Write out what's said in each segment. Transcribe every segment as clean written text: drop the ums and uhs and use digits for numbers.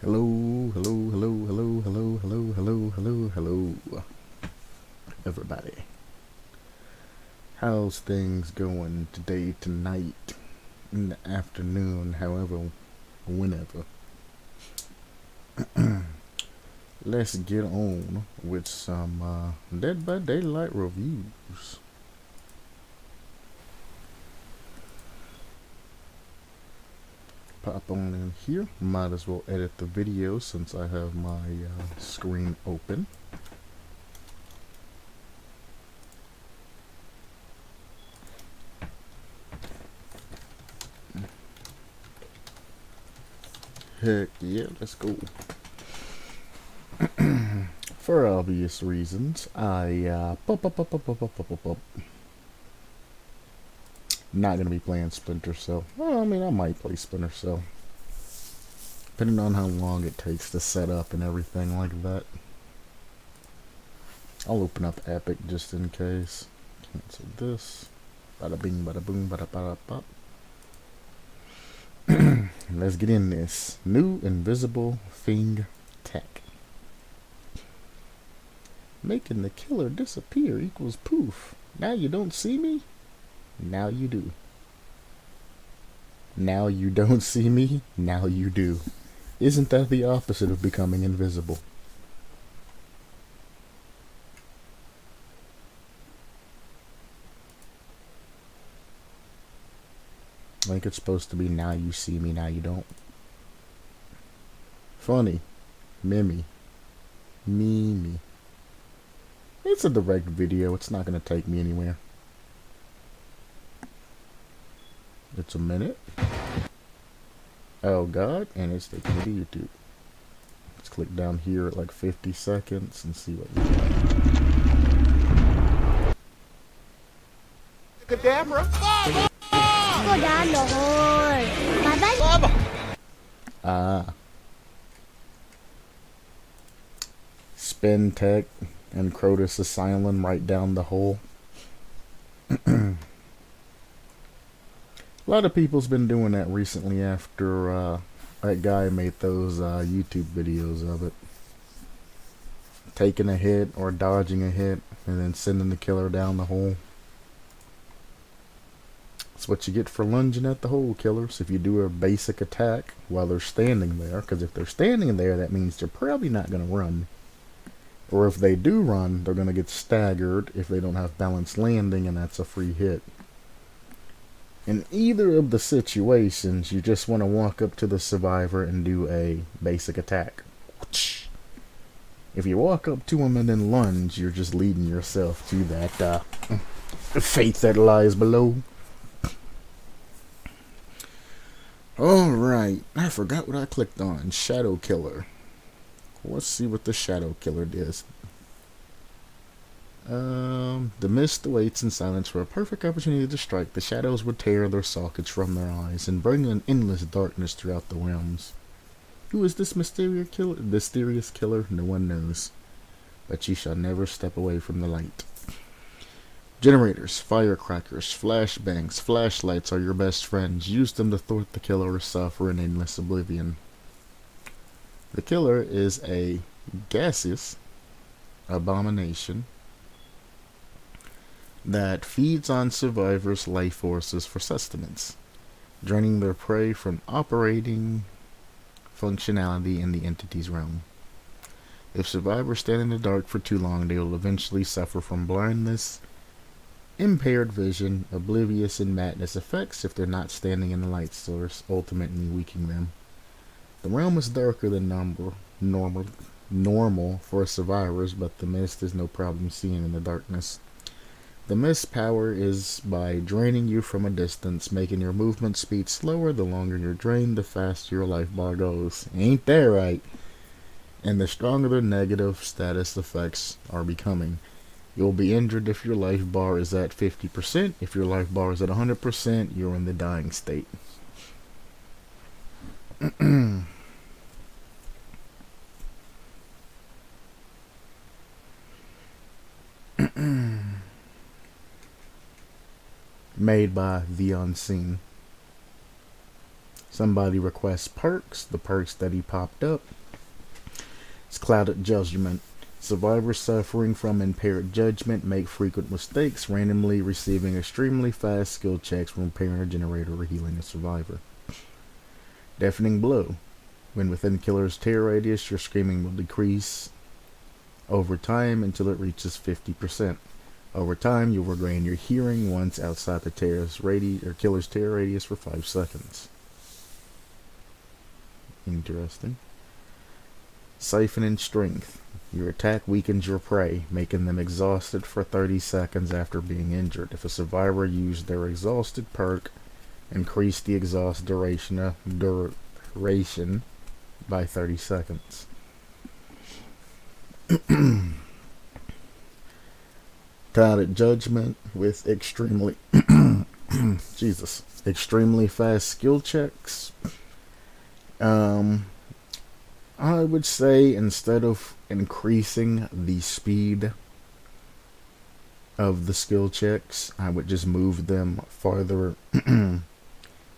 Hello, hello, hello, hello, hello, hello, hello, hello, hello, everybody. How's things going today, tonight, in the afternoon, however, whenever? Let's get on with some Dead by Daylight reviews. Pop on in here. Might as well edit the video since I have my screen open. Heck yeah, let's go. For obvious reasons, not gonna be playing Splinter Cell. Well, I mean, I might play Splinter Cell, depending on how long it takes to set up and everything like that. I'll open up Epic just in case. Cancel this. Bada bing, bada boom, bada bada bop. Let's get in this. New invisible thing tech. Making the killer disappear equals poof. Now you don't see me? Now you do. Now you don't see me? Now you do. Isn't that the opposite of becoming invisible? I think it's supposed to be now you see me, now you don't. Funny. Mimi. Mimi. It's a direct video. It's not going to take me anywhere. It's a minute. Oh god, and it's taking me to YouTube. Let's click down here at like 50 seconds and see what we got. Cadabra. Spin Tech and Crotus Asylum right down the hole. A lot of people's been doing that recently after that guy made those YouTube videos of it. Taking a hit or dodging a hit and then sending the killer down the hole. That's what you get for lunging at the hole, killers. If you do a basic attack while they're standing there, because if they're standing there, that means they're probably not going to run. Or if they do run, they're going to get staggered if they don't have balanced landing, and that's a free hit. In either of the situations, you just want to walk up to the survivor and do a basic attack. If you walk up to him and then lunge, you're just leading yourself to that fate that lies below. Alright, I forgot what I clicked on. Shadow Killer. Let's see what the Shadow Killer does. The mist awaits in silence for a perfect opportunity to strike. The shadows would tear their sockets from their eyes and bring an endless darkness throughout the realms. Who is this mysterious killer? No one knows. But you shall never step away from the light. Generators, firecrackers, flashbangs, flashlights are your best friends. Use them to thwart the killer or suffer in endless oblivion. The killer is a gaseous abomination that feeds on survivors' life forces for sustenance, draining their prey from operating functionality in the entity's realm. If survivors stand in the dark for too long, they will eventually suffer from blindness, impaired vision, oblivious, and madness effects if they're not standing in the light source, ultimately weakening them. The realm is darker than normal for survivors, but the mist is no problem seeing in the darkness. The mist power is by draining you from a distance, making your movement speed slower. The longer you're drained, the faster your life bar goes. Ain't that right? And the stronger the negative status effects are becoming. You'll be injured if your life bar is at 50%. If your life bar is at 100%, you're in the dying state. Made by The Unseen. Somebody requests perks. The perks that he popped up. It's clouded judgment. Survivors suffering from impaired judgment make frequent mistakes, randomly receiving extremely fast skill checks from repairing a generator or healing a survivor. Deafening blow. When within killer's terror radius, your screaming will decrease over time until it reaches 50%. Over time, you will regain your hearing once outside the killer's terror radius for 5 seconds. Interesting. Siphoning strength. Your attack weakens your prey, making them exhausted for 30 seconds after being injured. If a survivor used their exhausted perk, increase the exhaust duration by 30 seconds. Clouded judgment with extremely extremely fast skill checks. I would say instead of increasing the speed of the skill checks, I would just move them farther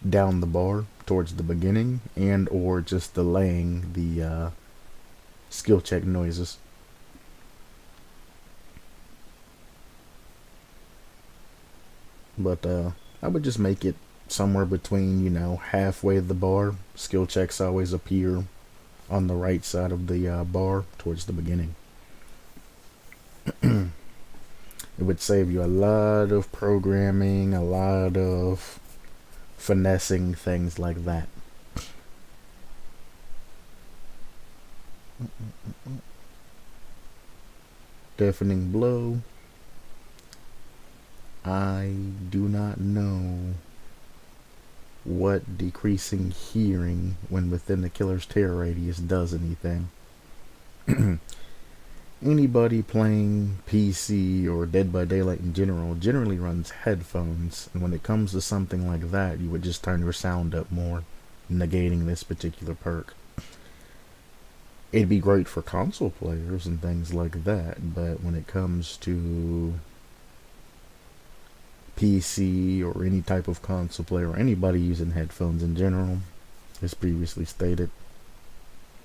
down the bar towards the beginning, and or just delaying the skill check noises. But I would just make it somewhere between, halfway the bar. Skill checks always appear on the right side of the bar towards the beginning. It would save you a lot of programming, a lot of finessing, things like that. Deafening blow. I do not know what decreasing hearing when within the killer's terror radius does anything. Anybody playing PC or Dead by Daylight in general generally runs headphones, and when it comes to something like that, you would just turn your sound up more, negating this particular perk. It'd be great for console players and things like that, but when it comes to PC or any type of console player or anybody using headphones in general, as previously stated,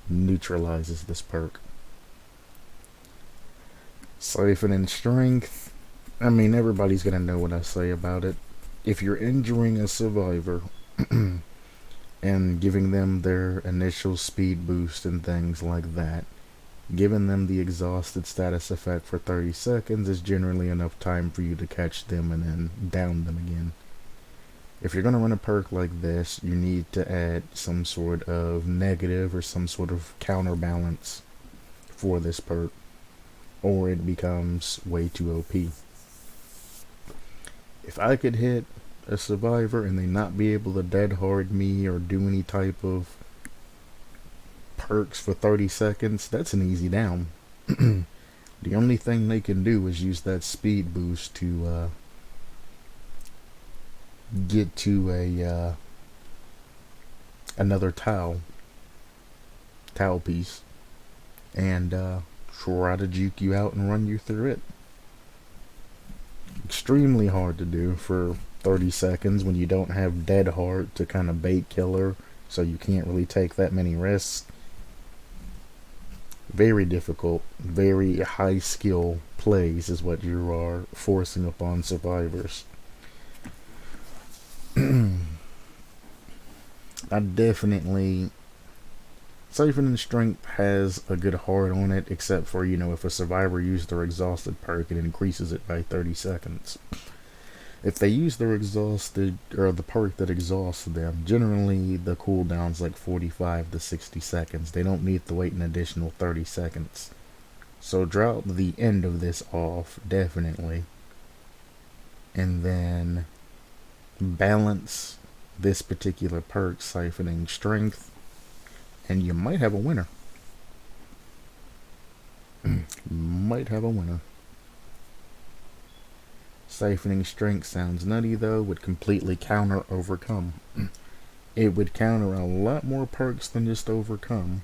neutralizes this perk. Siphoning strength. I mean, everybody's gonna know what I say about it. If you're injuring a survivor and giving them their initial speed boost and things like that, giving them the exhausted status effect for 30 seconds is generally enough time for you to catch them and then down them again. If you're going to run a perk like this, you need to add some sort of negative or some sort of counterbalance for this perk, or it becomes way too OP. If I could hit a survivor and they not be able to dead hard me or do any type of perks for 30 seconds, that's an easy down. The only thing they can do is use that speed boost to get to a another tile piece and try to juke you out and run you through it. Extremely hard to do for 30 seconds when you don't have dead hard to kind of bait killer, so you can't really take that many risks. Very difficult, very high skill plays is what you are forcing upon survivors. I definitely... Siphoning strength has a good hard on it, except for, if a survivor used their exhausted perk, it increases it by 30 seconds. If they use their exhausted, or the perk that exhausts them, generally the cooldown's like 45 to 60 seconds. They don't need to wait an additional 30 seconds. So drop the end of this off, definitely. And then balance this particular perk, siphoning strength, and you might have a winner. Might have a winner. Siphoning strength sounds nutty though, would completely counter overcome. It would counter a lot more perks than just overcome.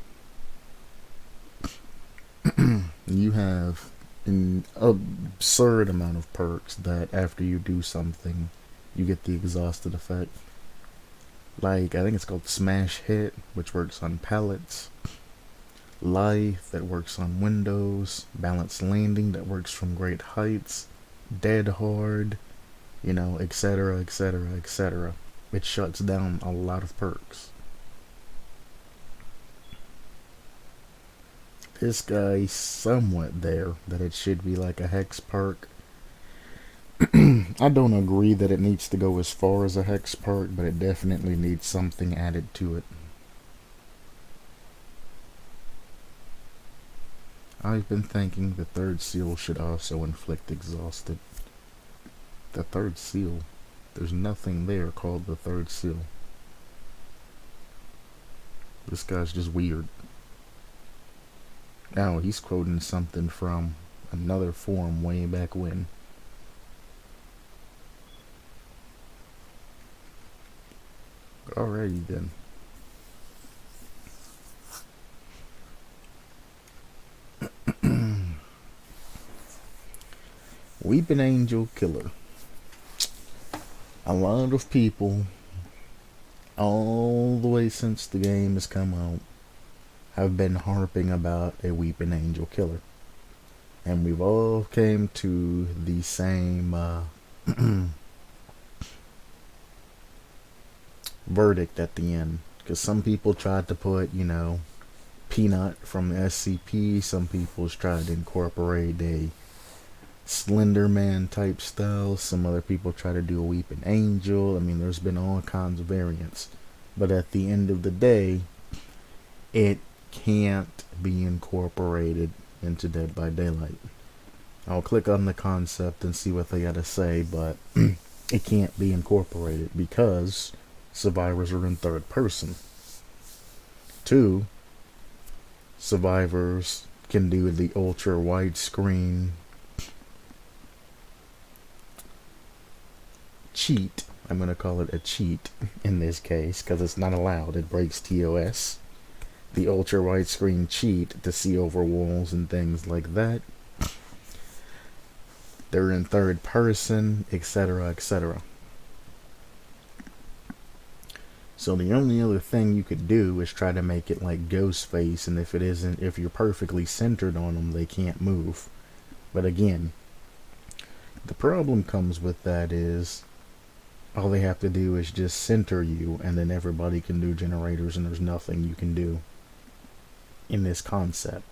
You have an absurd amount of perks that after you do something, you get the exhausted effect. Like, I think it's called Smash Hit, which works on pallets. Lithe, that works on windows. Balanced Landing, that works from great heights. Dead Hard, etc., etc., etc. It shuts down a lot of perks. This guy's somewhat there, that it should be like a hex perk. I don't agree that it needs to go as far as a hex perk, but it definitely needs something added to it. I've been thinking the third seal should also inflict exhausted. The third seal? There's nothing there called the third seal. This guy's just weird. Now he's quoting something from another forum way back when. Alrighty then. Weeping Angel Killer. A lot of people, all the way since the game has come out, have been harping about a Weeping Angel Killer. And we've all came to the same verdict at the end. Because some people tried to put, Peanut from the SCP. Some people tried to incorporate a Slender Man type style. Some other people try to do a Weeping Angel. I mean, there's been all kinds of variants. But at the end of the day, it can't be incorporated into Dead by Daylight. I'll click on the concept and see what they gotta say, but it can't be incorporated because survivors are in third person. 2, survivors can do the ultra widescreen cheat. I'm going to call it a cheat in this case because it's not allowed. It breaks TOS. The ultra widescreen cheat to see over walls and things like that. They're in third person, etc., etc. So the only other thing you could do is try to make it like Ghostface, and if you're perfectly centered on them, they can't move. But again, the problem comes with that is all they have to do is just center you, and then everybody can do generators, and there's nothing you can do in this concept.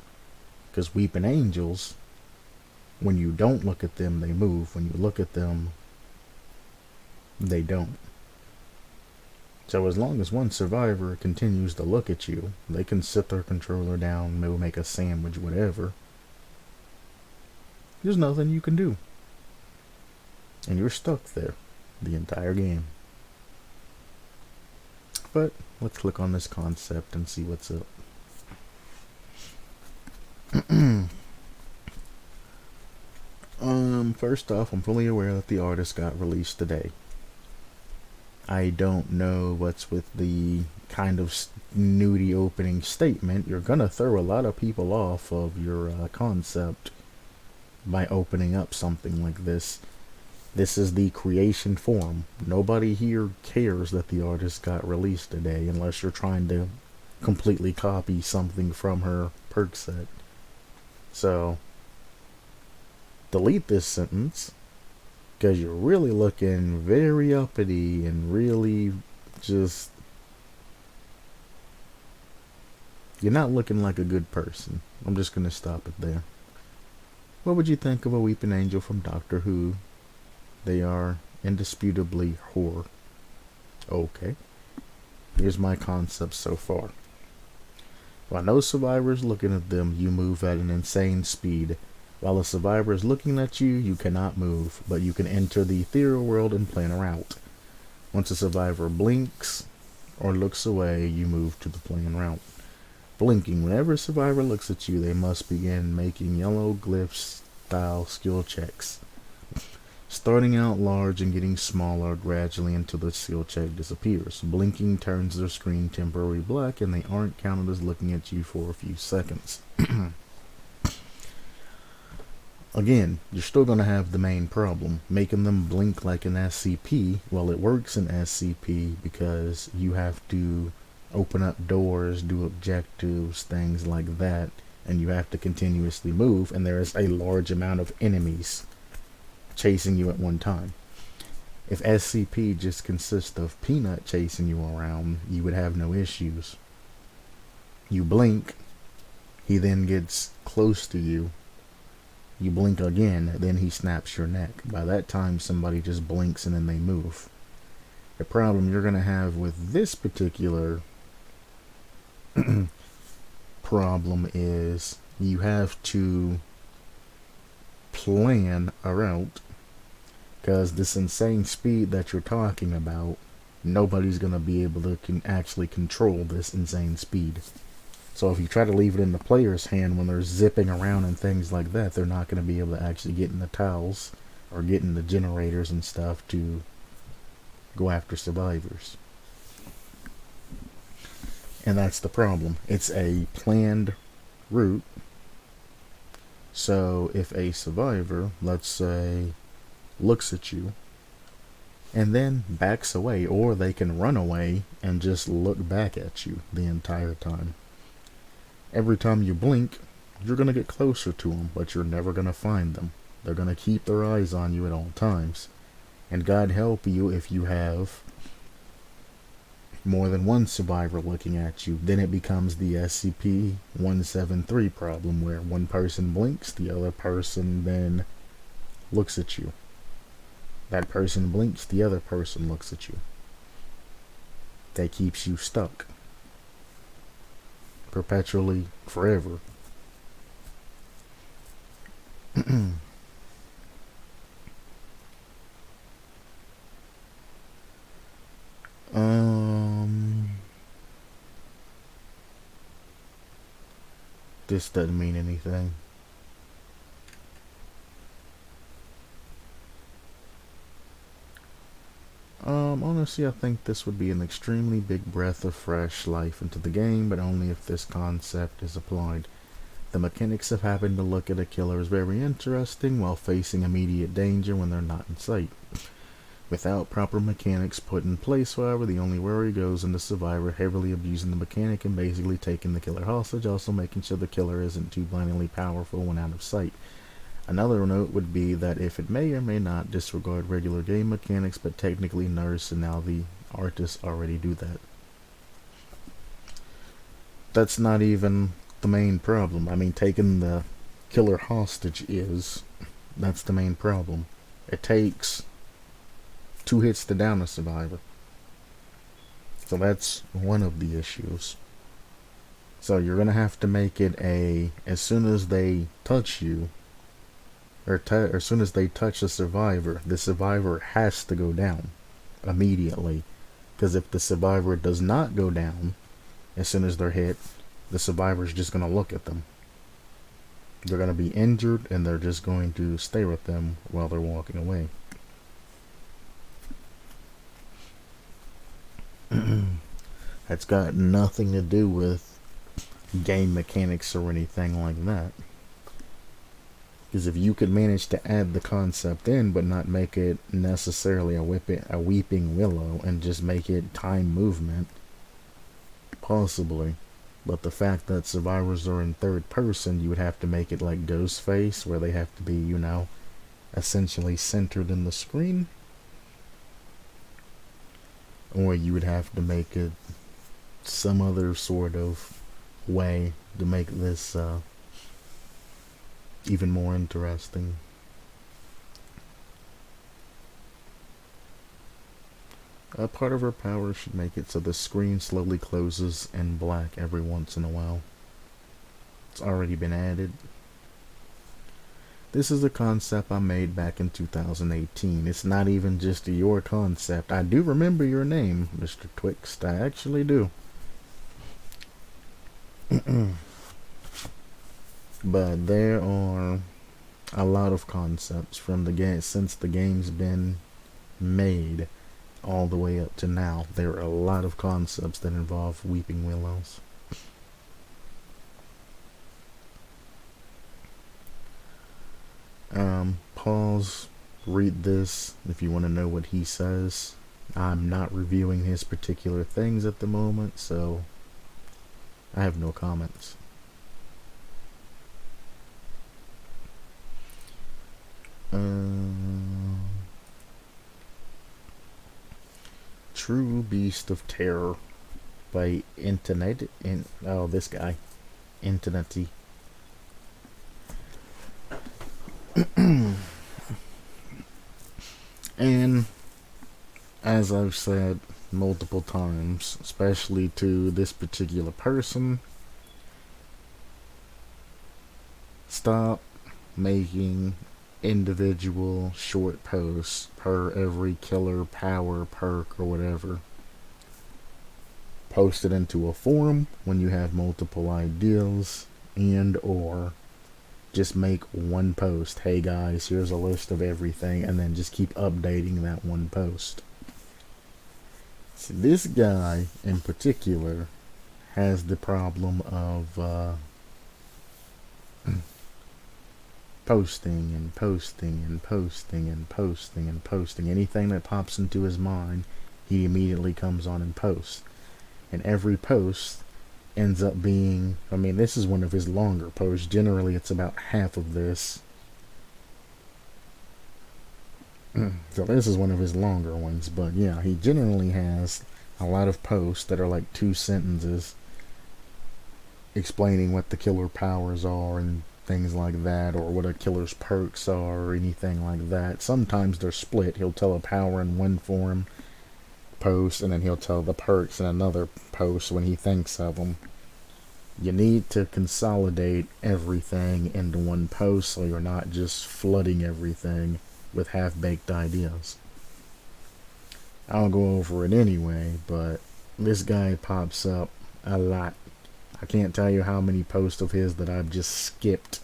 Because Weeping Angels, when you don't look at them, they move. When you look at them, they don't. So as long as one survivor continues to look at you, they can sit their controller down, maybe make a sandwich, whatever. There's nothing you can do. And you're stuck there the entire game. But let's click on this concept and see what's up. First off, I'm fully aware that the artist got released today. I don't know what's with the kind of nudie opening statement. You're gonna throw a lot of people off of your concept by opening up something like this. This is the creation forum. Nobody here cares that the artist got released today unless you're trying to completely copy something from her perk set. So, delete this sentence because you're really looking very uppity and really just... You're not looking like a good person. I'm just going to stop it there. What would you think of a Weeping Angel from Doctor Who? They are indisputably horror. Okay. Here's my concept so far. While no survivor is looking at them, you move at an insane speed. While a survivor is looking at you, you cannot move, but you can enter the ethereal world and plan a route. Once a survivor blinks or looks away, you move to the planned route. Blinking. Whenever a survivor looks at you, they must begin making yellow glyph-style skill checks, starting out large and getting smaller gradually until the skill check disappears. Blinking turns their screen temporarily black and they aren't counted as looking at you for a few seconds. Again, you're still going to have the main problem. Making them blink like an SCP, well, it works in SCP because you have to open up doors, do objectives, things like that, and you have to continuously move, and there is a large amount of enemies chasing you at one time. If SCP just consists of Peanut chasing you around, you would have no issues. You blink, he then gets close to you. You blink again, then he snaps your neck. By that time, somebody just blinks and then they move. The problem you're going to have with this particular problem is you have to plan a route, because this insane speed that you're talking about, nobody's going to be able to actually control this insane speed. So if you try to leave it in the player's hand when they're zipping around and things like that, they're not going to be able to actually get in the tiles or get in the generators and stuff to go after survivors. And that's the problem. It's a planned route. So if a survivor, let's say, looks at you and then backs away, or they can run away and just look back at you the entire time. Every time you blink, you're going to get closer to them, but you're never going to find them. They're going to keep their eyes on you at all times. And God help you if you have more than one survivor looking at you. Then it becomes the SCP-173 problem, where one person blinks, the other person then looks at you. That person blinks, the other person looks at you. That keeps you stuck. Perpetually, forever. This doesn't mean anything. Honestly, I think this would be an extremely big breath of fresh life into the game, but only if this concept is applied. The mechanics of having to look at a killer is very interesting while facing immediate danger when they're not in sight. Without proper mechanics put in place, however, the only worry goes into survivor heavily abusing the mechanic and basically taking the killer hostage, also making sure the killer isn't too blindingly powerful when out of sight. Another note would be that if it may or may not disregard regular game mechanics, but technically nurse, and now the artists already do that. That's not even the main problem. I mean, taking the killer hostage that's the main problem. It takes 2 hits to down a survivor. So that's one of the issues. So you're going to have to make it as soon as they touch you, or as soon as they touch the survivor has to go down immediately. Because if the survivor does not go down as soon as they're hit, the survivor's just going to look at them. They're going to be injured, and they're just going to stay with them while they're walking away. That's got nothing to do with game mechanics or anything like that. Because if you could manage to add the concept in, but not make it necessarily a weeping willow, and just make it time movement, possibly. But the fact that survivors are in third person, you would have to make it like Ghostface, where they have to be, essentially centered in the screen. Or you would have to make it some other sort of way to make this even more interesting. Part of her power should make it so the screen slowly closes in black every once in a while. It's already been added. This is a concept I made back in 2018. It's not even just your concept. I do remember your name, Mr. Twixt. I actually do. But there are a lot of concepts from the game since the game's been made all the way up to now. There are a lot of concepts that involve weeping willows. Pause, read this if you want to know what he says. I'm not reviewing his particular things at the moment, so I have no comments. True Beast of Terror by this guy, Internety. And as I've said multiple times, especially to this particular person, stop making individual short posts per every killer, power, perk, or whatever. Post it into a forum when you have multiple ideas, and or just make one post. Hey guys, here's a list of everything, and then just keep updating that one post. See, this guy in particular has the problem of posting and posting and posting and posting and posting. Anything that pops into his mind, he immediately comes on and posts. And every post ends up being, I mean, this is one of his longer posts. Generally, it's about half of this. So this is one of his longer ones. But yeah, he generally has a lot of posts that are like 2 sentences explaining what the killer powers are and things like that, or what a killer's perks are, or anything like that. Sometimes they're split. He'll tell a power in one form post, and then he'll tell the perks in another post when he thinks of them. You need to consolidate everything into one post so you're not just flooding everything with half-baked ideas. I'll go over it anyway, but this guy pops up a lot. I can't tell you how many posts of his that I've just skipped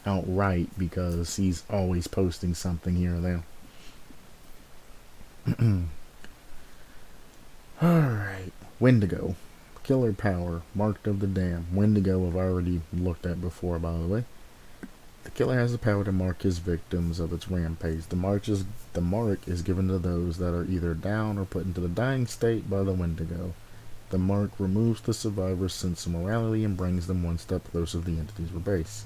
outright because he's always posting something here or there. Alright, Wendigo. Killer power, Marked of the Dam. Wendigo I've already looked at before, by the way. The killer has the power to mark his victims of its rampage. The mark is given to those that are either down or put into the dying state by the Wendigo. The mark removes the survivor's sense of morality and brings them one step closer to the entity's base.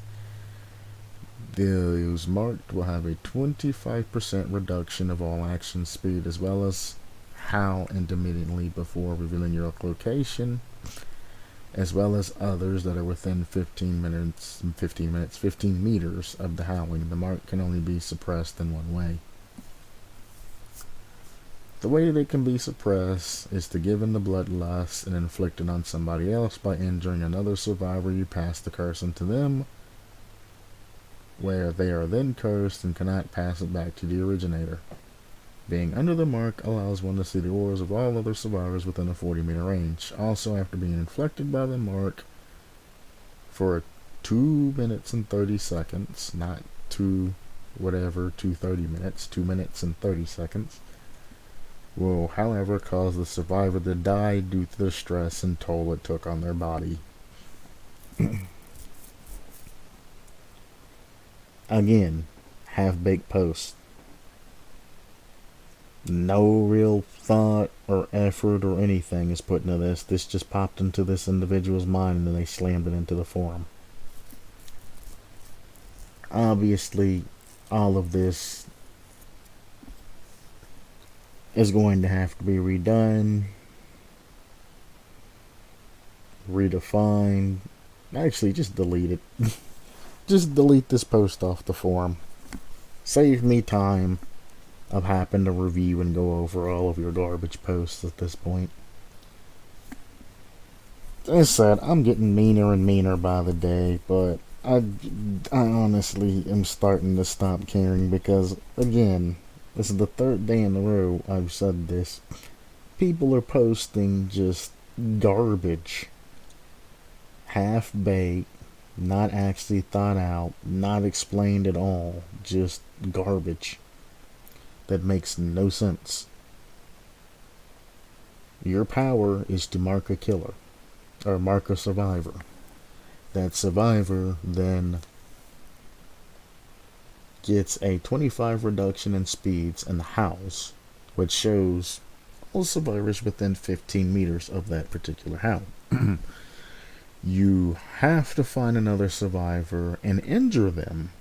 Those marked will have a 25% reduction of all action speed, as well as howl intermittently before revealing your location, as well as others that are within 15 meters of the howling. The mark can only be suppressed in one way. The way that it can be suppressed is to give in the bloodlust and inflict it on somebody else by injuring another survivor. You pass the curse onto them, where they are then cursed and cannot pass it back to the originator. Being under the mark allows one to see the auras of all other survivors within a 40-meter range. Also, after being inflected by the mark for 2 minutes and 30 seconds, not 2 30 minutes, 2 minutes and 30 seconds, will, however, cause the survivor to die due to the stress and toll it took on their body. Again, half-baked post. No real thought or effort or anything is put into this. This just popped into this individual's mind and then they slammed it into the forum. Obviously, all of this is going to have to be redone, redefined. Actually, just delete it. Just delete this post off the forum. Save me time of having to review and go over all of your garbage posts at this point. As I said, I'm getting meaner and meaner by the day, but I honestly am starting to stop caring because, again, this is the 3rd day in a row I've said this. People are posting just garbage. Half-baked, not actually thought out, not explained at all. Just garbage that makes no sense. Your power is to mark a killer, or mark a survivor. That survivor then gets a 25 reduction in speeds in the house, which shows all survivors within 15 meters of that particular house. You have to find another survivor and injure them,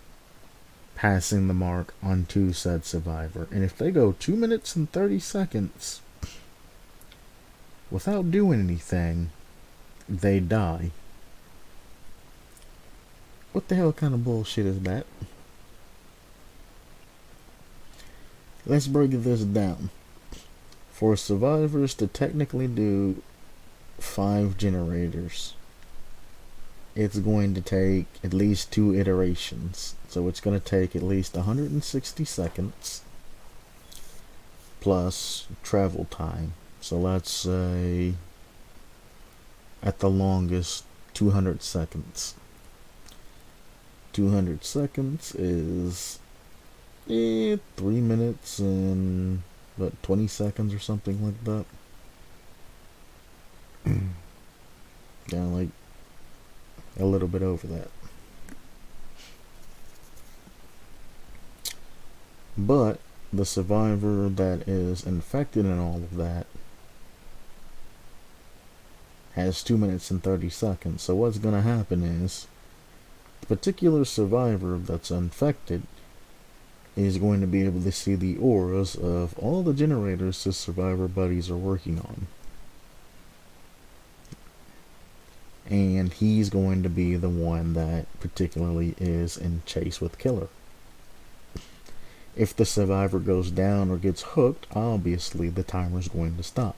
passing the mark onto said survivor. And if they go 2 minutes and 30 seconds without doing anything, they die. What the hell kind of bullshit is that? Let's break this down. For survivors to technically do 5 generators, it's going to take at least 2 iterations. So it's going to take at least 160 seconds plus travel time. So let's say at the longest 200 seconds. 200 seconds is 3 minutes and 20 seconds or something like that. Yeah, like a little bit over that. But the survivor that is infected in all of that has 2 minutes and 30 seconds. So what's going to happen is the particular survivor that's infected is going to be able to see the auras of all the generators his survivor buddies are working on. And he's going to be the one that particularly is in chase with killer. If the survivor goes down or gets hooked, obviously the timer's going to stop.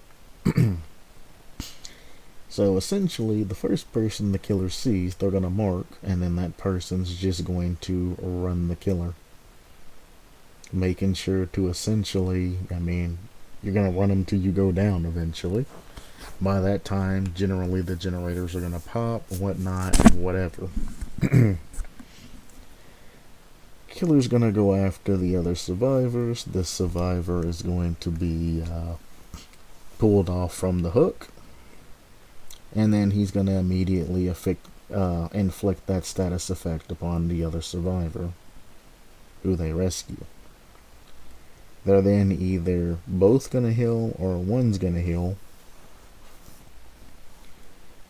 So essentially, the first person the killer sees, they're going to mark, and then that person's just going to run the killer. Making sure to essentially, you're going to run them till you go down eventually. By that time, generally the generators are going to pop, whatnot, whatever. Killer's going to go after the other survivors. This survivor is going to be pulled off from the hook. And then he's going to immediately inflict that status effect upon the other survivor who they rescue. They're then either both going to heal or one's going to heal.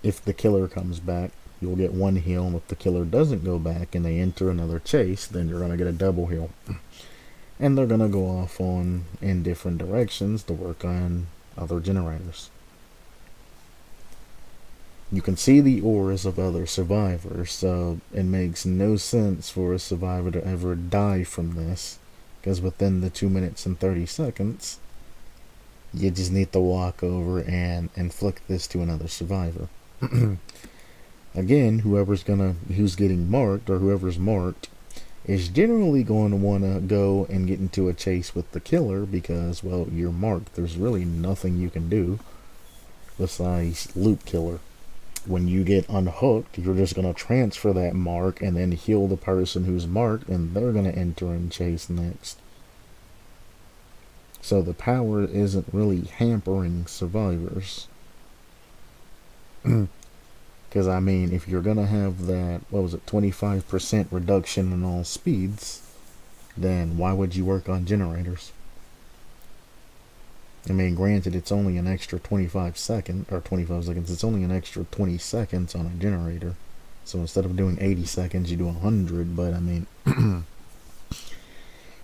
If the killer comes back, you'll get one heal, and if the killer doesn't go back and they enter another chase, then you're going to get a double heal. And they're going to go off in different directions to work on other generators. You can see the auras of other survivors, so it makes no sense for a survivor to ever die from this, because within the 2 minutes and 30 seconds, you just need to walk over and inflict this to another survivor. Again, who's getting marked, or whoever's marked, is generally going to want to go and get into a chase with the killer because, well, you're marked. There's really nothing you can do besides loop killer. When you get unhooked, you're just going to transfer that mark and then heal the person who's marked, and they're going to enter and chase next. So the power isn't really hampering survivors. Because, if you're going to have that, 25% reduction in all speeds, then why would you work on generators? Granted, it's only an extra 25 seconds, it's only an extra 20 seconds on a generator. So instead of doing 80 seconds, you do 100, but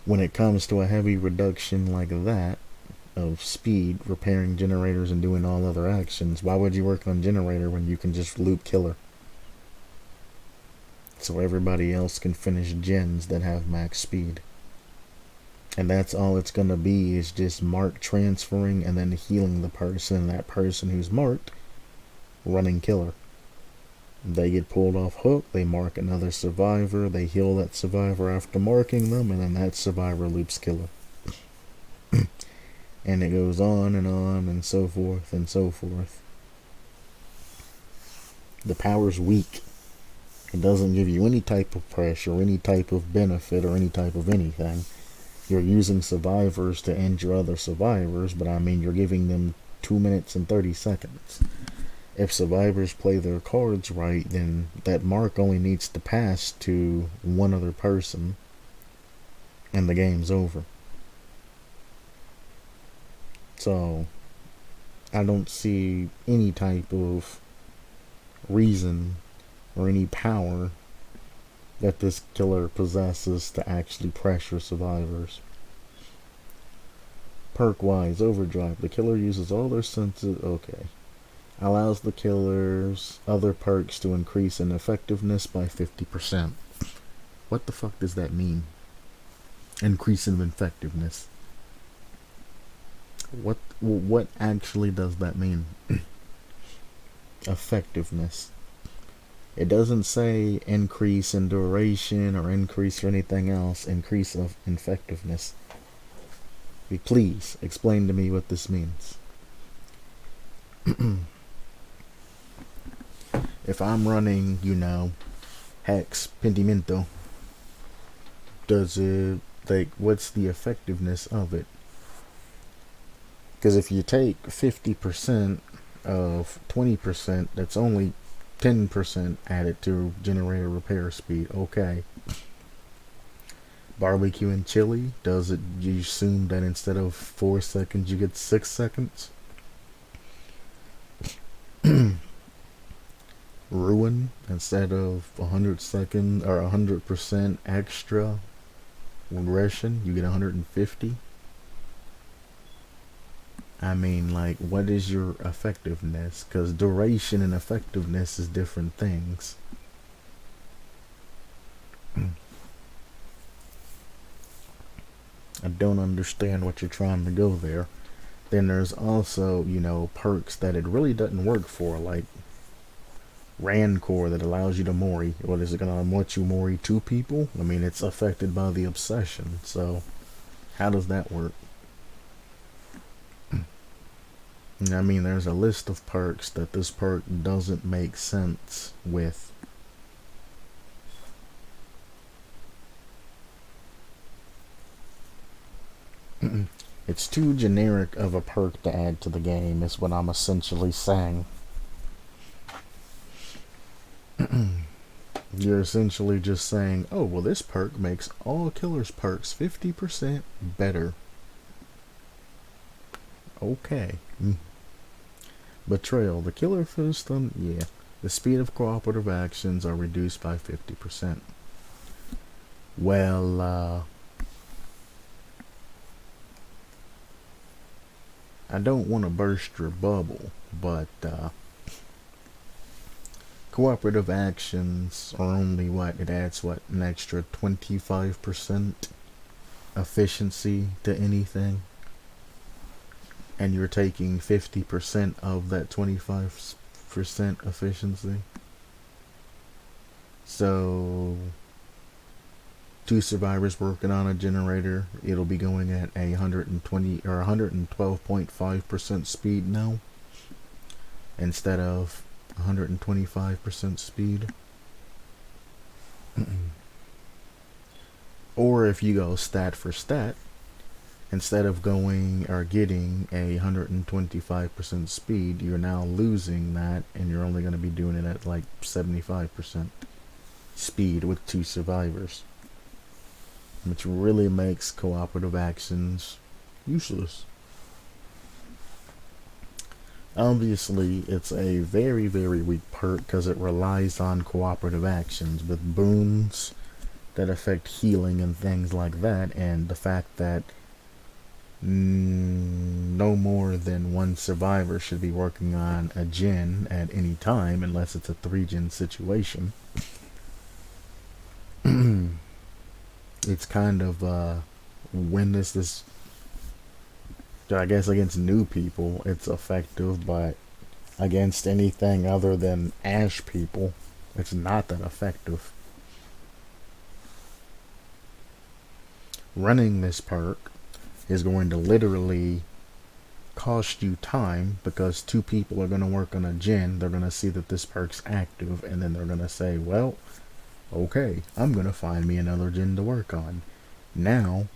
when it comes to a heavy reduction like that, of speed, repairing generators and doing all other actions, why would you work on generator when you can just loop killer? So everybody else can finish gens that have max speed. And that's all it's going to be, is just mark transferring and then healing the person, that person who's marked, running killer. They get pulled off hook, they mark another survivor, they heal that survivor after marking them, and then that survivor loops killer. And it goes on and so forth and so forth. The power's weak. It doesn't give you any type of pressure, any type of benefit, or any type of anything. You're using survivors to injure other survivors, but you're giving them 2 minutes and 30 seconds. If survivors play their cards right, then that mark only needs to pass to one other person, and the game's over. So I don't see any type of reason or any power that this killer possesses to actually pressure survivors. Perk-wise, overdrive. The killer uses all their senses. Okay. Allows the killer's other perks to increase in effectiveness by 50%. What the fuck does that mean? Increase in effectiveness. What actually does that mean? Effectiveness. It doesn't say increase in duration or increase or anything else. Increase of effectiveness. Please explain to me what this means. If I'm running, Hex Pentimento, does it, what's the effectiveness of it? Because if you take 50% of 20%, that's only 10% added to generator repair speed. Okay. Barbecue and chili, does it, you assume that instead of 4 seconds you get 6 seconds? Ruin, instead of 100 or 100% extra regression, you get 150. I mean, what is your effectiveness? Because duration and effectiveness is different things. I don't understand what you're trying to go there. Then there's also, perks that it really doesn't work for, like Rancor that allows you to mori. What is it going to let you mori 2 people? I mean, it's affected by the obsession, so how does that work? I mean, there's a list of perks that this perk doesn't make sense with. It's too generic of a perk to add to the game, is what I'm essentially saying. You're essentially just saying, oh, well, this perk makes all killer's perks 50% better. Okay. Betrayal. The killer system, yeah. The speed of cooperative actions are reduced by 50%. Well, I don't want to burst your bubble, but cooperative actions are only it adds an extra 25% efficiency to anything, and you're taking 50% of that 25% efficiency. So 2 survivors working on a generator, it'll be going at a 120 or 112.5% speed now, instead of 125% speed. Or if you go stat for stat, instead of going or getting a 125% speed, you're now losing that, and you're only going to be doing it at 75% speed with 2 survivors, which really makes cooperative actions useless. Obviously, it's a very, very weak perk because it relies on cooperative actions with boons that affect healing and things like that, and the fact that no more than 1 survivor should be working on a gen at any time unless it's a 3-gen situation. It's kind of when this I guess against new people it's effective, but against anything other than Ash people it's not that effective. Running this perk is going to literally cost you time, because 2 people are going to work on a gen, they're going to see that this perk's active, and then they're going to say, well, okay, I'm going to find me another gen to work on. Now,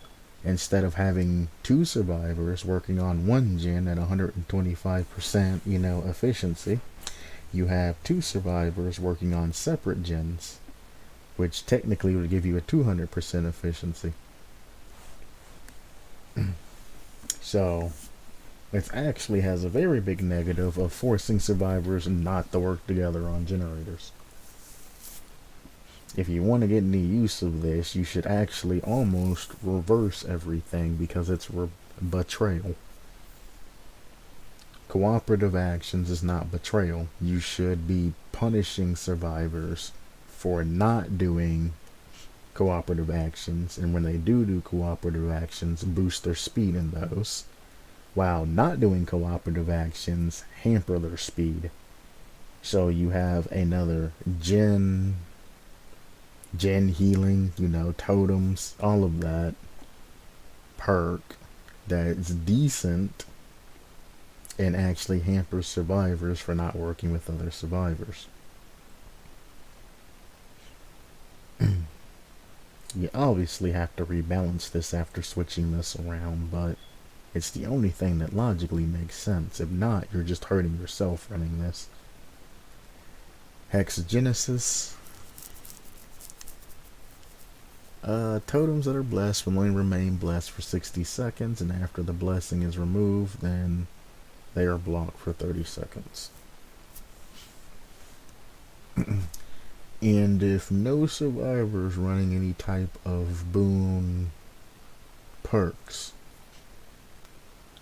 instead of having 2 survivors working on 1 gen at 125%, efficiency, you have 2 survivors working on separate gens, which technically would give you a 200% efficiency. So it actually has a very big negative of forcing survivors not to work together on generators. If you want to get any use of this, you should actually almost reverse everything because it's betrayal. Cooperative actions is not betrayal. You should be punishing survivors for not doing cooperative actions, and when they do cooperative actions, boost their speed in those, while not doing cooperative actions hamper their speed. So you have another gen healing, totems, all of that perk that's decent and actually hampers survivors for not working with other survivors. You obviously have to rebalance this after switching this around, but it's the only thing that logically makes sense. If not, you're just hurting yourself running this. Hexagenesis. Totems that are blessed will only remain blessed for 60 seconds, and after the blessing is removed, then they are blocked for 30 seconds. And if no survivors running any type of boon perks,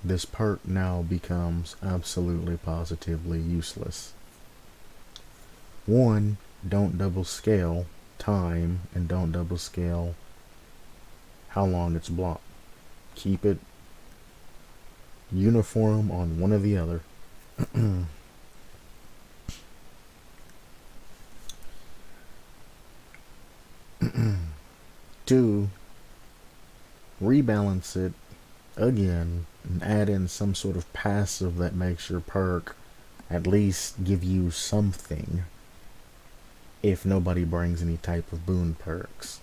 this perk now becomes absolutely positively useless. 1, don't double scale time, and don't double scale how long it's blocked. Keep it uniform on one or the other. 2, rebalance it again and add in some sort of passive that makes your perk at least give you something if nobody brings any type of boon perks.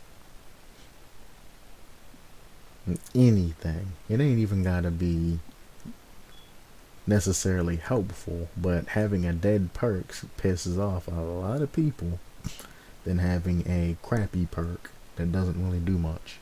Anything. It ain't even gotta be necessarily helpful, but having a dead perk pisses off a lot of people than having a crappy perk that doesn't really do much.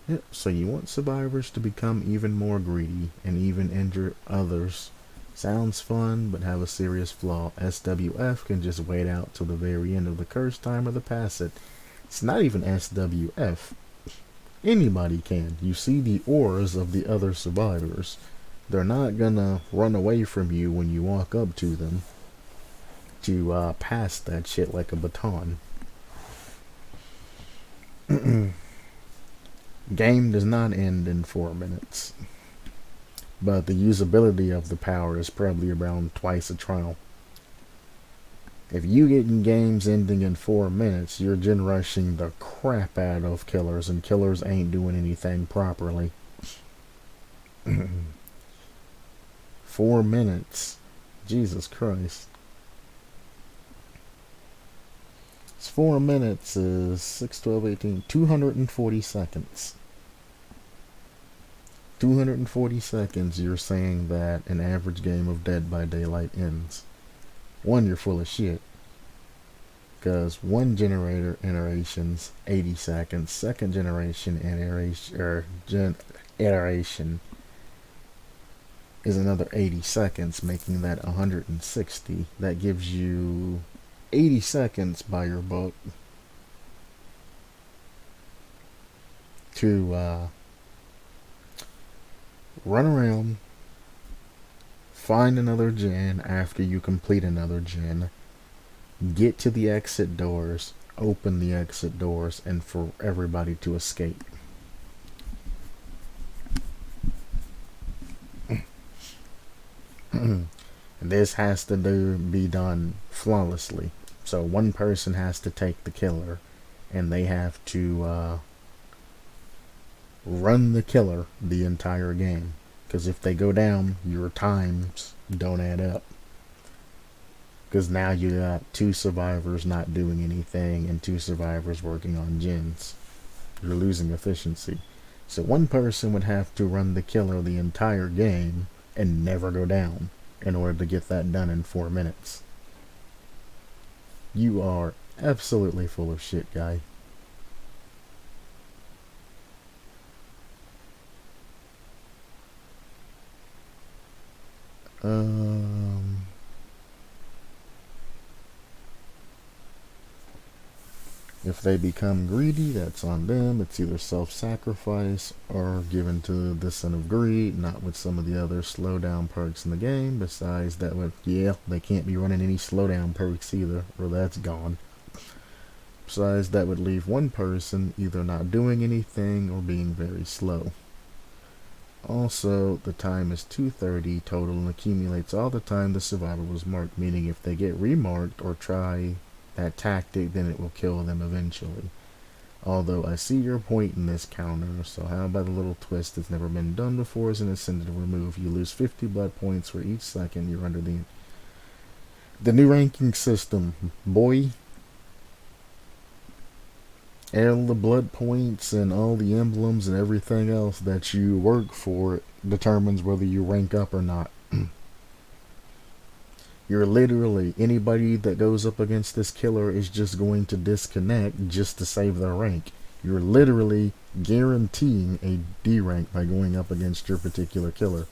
Yep, so you want survivors to become even more greedy and even injure others. Sounds fun, but have a serious flaw. SWF can just wait out till the very end of the curse timer to pass it. It's not even SWF. Anybody can. You see the auras of the other survivors. They're not gonna run away from you when you walk up to them to pass that shit like a baton. Game does not end in 4 minutes, but the usability of the power is probably around twice a trial. If you get in games ending in 4 minutes, you're gen rushing the crap out of killers, and killers ain't doing anything properly. 4 minutes. Jesus Christ. It's 4 minutes is 6, 12, 18, 240 seconds. 240 seconds you're saying that an average game of Dead by Daylight ends. One, you're full of shit. Because one generator iteration's 80 seconds. Second generation iteration is another 80 seconds, making that 160. That gives you 80 seconds by your book to run around, find another gen after you complete another gen, get to the exit doors, open the exit doors, and for everybody to escape. This has to be done flawlessly. So one person has to take the killer, and they have to run the killer the entire game. Because if they go down, your times don't add up. Because now you got 2 survivors not doing anything and 2 survivors working on gens. You're losing efficiency. So one person would have to run the killer the entire game and never go down in order to get that done in 4 minutes. You are absolutely full of shit, guy. Um, if they become greedy, that's on them. It's either self-sacrifice or given to the sin of greed, not with some of the other slowdown perks in the game. Besides that, yeah, they can't be running any slowdown perks either, or that's gone. Besides, that would leave one person either not doing anything or being very slow. Also, the time is 230 total and accumulates all the time the survivor was marked, meaning if they get remarked or try that tactic, then it will kill them eventually. Although I see your point in this counter, so how about a little twist that's never been done before as an incentive to remove? You lose 50 blood points for each second you're under the new ranking system, boy. And the blood points and all the emblems and everything else that you work for determines whether you rank up or not. You're literally, anybody that goes up against this killer is just going to disconnect just to save their rank. You're literally guaranteeing a D rank by going up against your particular killer.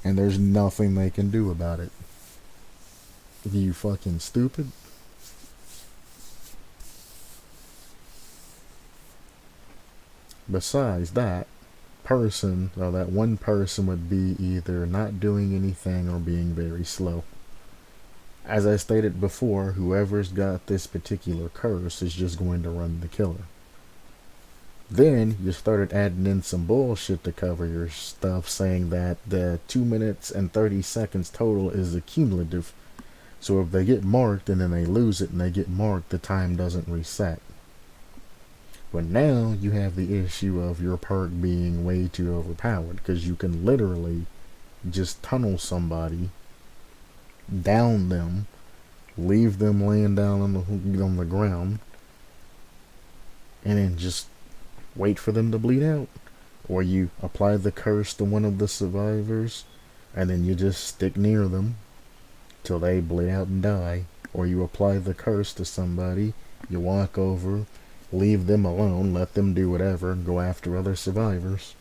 And there's nothing they can do about it. You fucking stupid. Besides that person, or that one person would be either not doing anything or being very slow. As I stated before, whoever's got this particular curse is just going to run the killer. Then you started adding in some bullshit to cover your stuff, saying that the 2 minutes and 30 seconds total is accumulative. So if they get marked and then they lose it and they get marked, the time doesn't reset. But now you have the issue of your perk being way too overpowered, because you can literally just tunnel somebody, down them, leave them laying down on the ground, and then just wait for them to bleed out. Or you apply the curse to one of the survivors, and then you just stick near them till they bleed out and die. Or you apply the curse to somebody, you walk over, leave them alone, let them do whatever, and go after other survivors.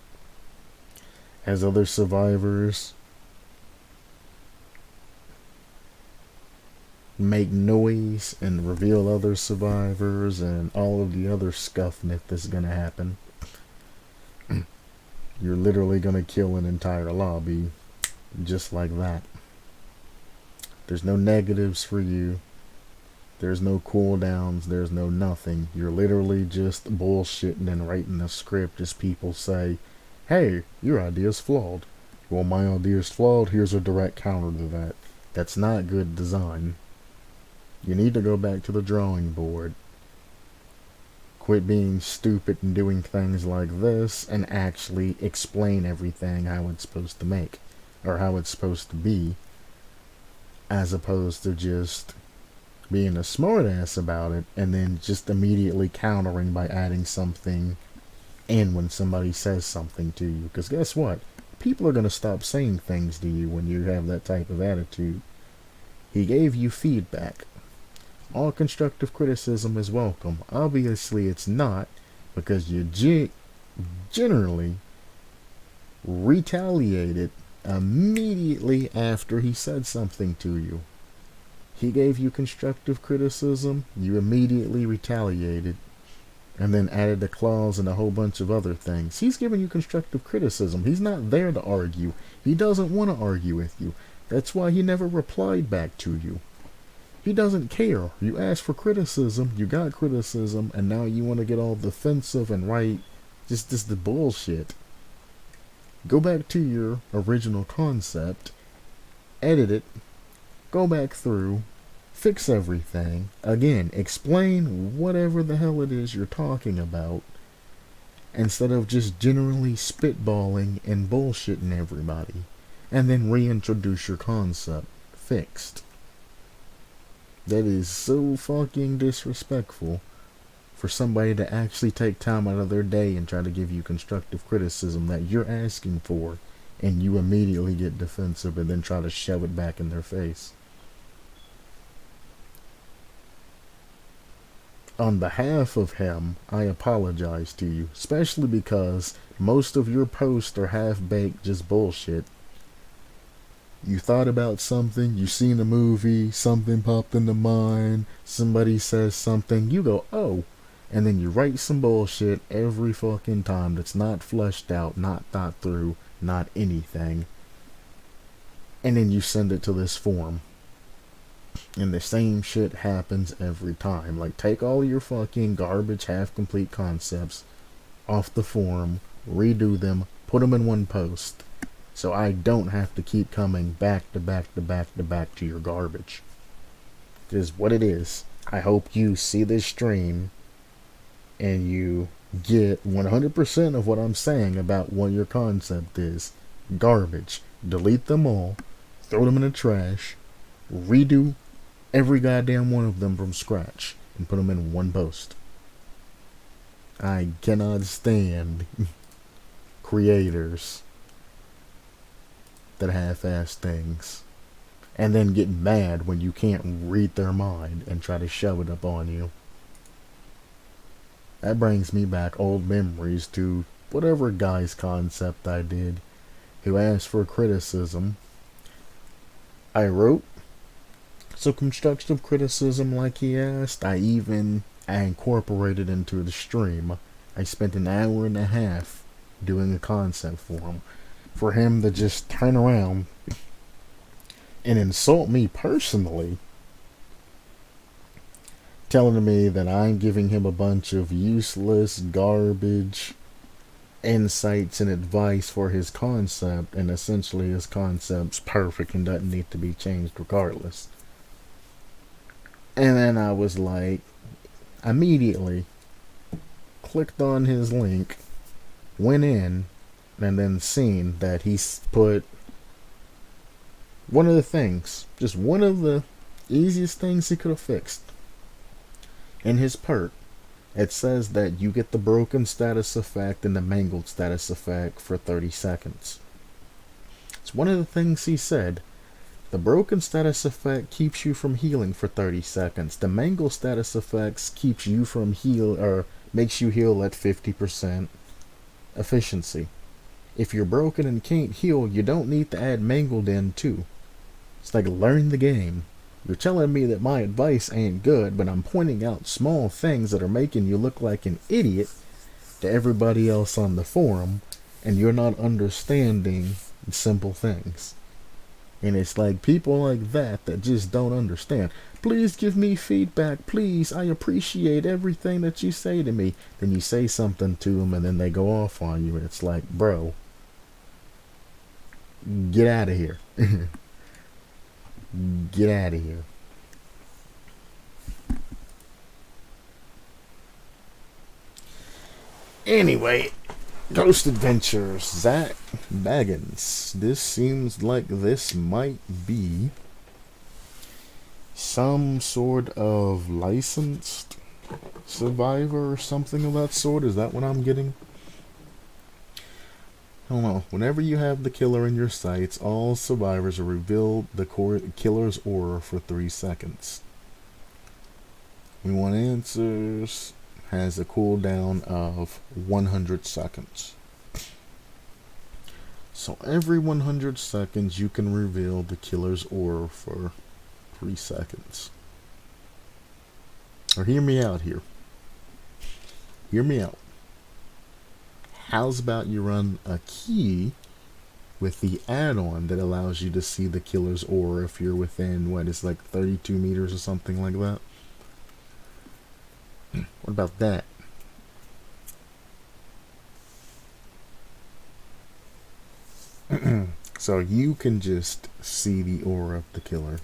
As other survivors make noise and reveal other survivors and all of the other scuffness that's gonna happen, you're literally gonna kill an entire lobby just like that. There's no negatives for you. There's no cooldowns, there's no nothing. You're literally just bullshitting and writing a script as people say, hey, your idea's flawed. Well, my idea's flawed, here's a direct counter to that. That's not good design. You need to go back to the drawing board. Quit being stupid and doing things like this and actually explain everything how it's supposed to make, or how it's supposed to be, as opposed to just being a smartass about it and then just immediately countering by adding something in when somebody says something to you. Because guess what? People are going to stop saying things to you when you have that type of attitude. He gave you feedback. All constructive criticism is welcome. Obviously it's not, because you generally retaliated immediately after he said something to you. He gave you constructive criticism, you immediately retaliated, and then added a clause and a whole bunch of other things. He's giving you constructive criticism. He's not there to argue. He doesn't want to argue with you. That's why he never replied back to you. He doesn't care. You asked for criticism, you got criticism, and now you want to get all defensive and write just the bullshit. Go back to your original concept, edit it, go back through, fix everything, again, explain whatever the hell it is you're talking about, instead of just generally spitballing and bullshitting everybody, and then reintroduce your concept fixed. That is so fucking disrespectful for somebody to actually take time out of their day and try to give you constructive criticism that you're asking for, and you immediately get defensive and then try to shove it back in their face. On behalf of him, I apologize to you, especially because most of your posts are half-baked just bullshit. You thought about something, you seen a movie, something popped into mind, somebody says something, you go, oh, and then you write some bullshit every fucking time that's not fleshed out, not thought through, not anything. And then you send it to this forum. And the same shit happens every time. Like, take all your fucking garbage, half-complete concepts off the forum, redo them, put them in one post, so I don't have to keep coming back to back to back to back to your garbage. It is what it is. I hope you see this stream and you get 100% of what I'm saying about what your concept is. Garbage. Delete them all, throw them in the trash, redo every goddamn one of them from scratch, and put them in one post. I cannot stand creators that half-ass things and then get mad when you can't read their mind and try to shove it up on you. That brings me back old memories to whatever guy's concept I did, who asked for criticism. I wrote some constructive criticism like he asked. I incorporated into the stream. I spent an hour and a half doing a concept for him. For him to just turn around and insult me personally, telling me that I'm giving him a bunch of useless garbage insights and advice for his concept, and essentially his concept's perfect and doesn't need to be changed regardless. And then I was like, immediately clicked on his link, went in, and then seen that he's put one of the things, just one of the easiest things he could have fixed. In his perk, it says that you get the broken status effect and the mangled status effect for 30 seconds. It's one of the things he said. The broken status effect keeps you from healing for 30 seconds. The mangled status effects keeps you from makes you heal at 50% efficiency. If you're broken and can't heal, you don't need to add mangled in too. It's like, learn the game. You're telling me that my advice ain't good, but I'm pointing out small things that are making you look like an idiot to everybody else on the forum, and you're not understanding simple things. And it's like people like that just don't understand. Please give me feedback, please. I appreciate everything that you say to me. Then you say something to them and then they go off on you. And it's like, bro, get out of here. Get out of here. Anyway, Ghost Adventures, Zach Baggins. This seems like this might be some sort of licensed survivor or something of that sort. Is that what I'm getting? I don't know. Whenever you have the killer in your sights, all survivors are revealed the killer's aura for 3 seconds. We want answers. Has a cooldown of 100 seconds. So every 100 seconds you can reveal the killer's aura for 3 seconds. Or hear me out here. Hear me out. How's about you run a key with the add-on that allows you to see the killer's aura if you're within, what is like 32 meters or something like that? What about that? So you can just see the aura of the killer.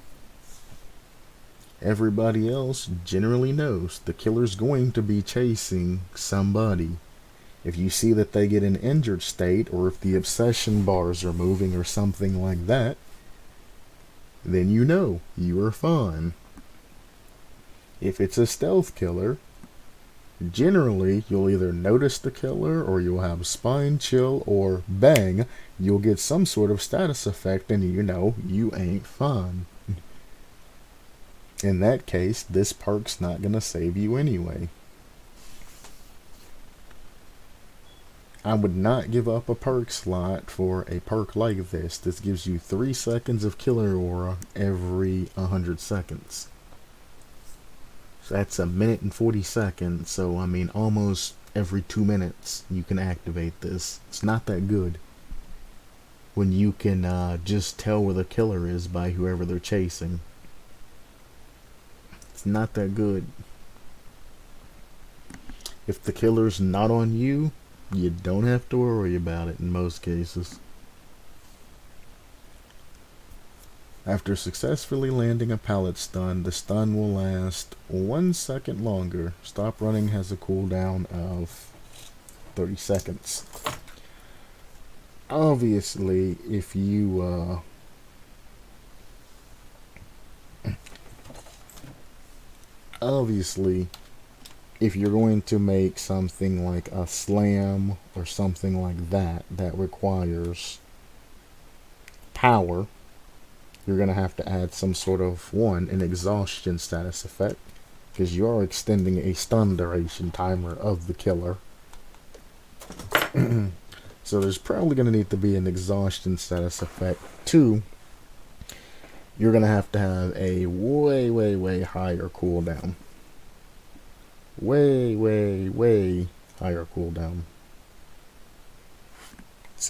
Everybody else generally knows the killer's going to be chasing somebody. If you see that they get an injured state, or if the obsession bars are moving or something like that, then you know you are fine. If it's a stealth killer, generally you'll either notice the killer, or you'll have spine chill, or bang, you'll get some sort of status effect and you know you ain't fine. In that case, this perk's not going to save you anyway. I would not give up a perk slot for a perk like this. This gives you 3 seconds of killer aura every 100 seconds. So that's a minute and 40 seconds. So, I mean, almost every 2 minutes you can activate this. It's not that good when you can just tell where the killer is by whoever they're chasing. It's not that good. If the killer's not on you, you don't have to worry about it in most cases. After successfully landing a pallet stun, the stun will last 1 second longer. Stop running has a cooldown of 30 seconds. Obviously, if you if you're going to make something like a slam or something like that that requires power, you're going to have to add some sort of an exhaustion status effect, because you are extending a stun duration timer of the killer. So there's probably going to need to be an exhaustion status effect. 2, you're going to have a way higher cooldown. Way higher cooldown.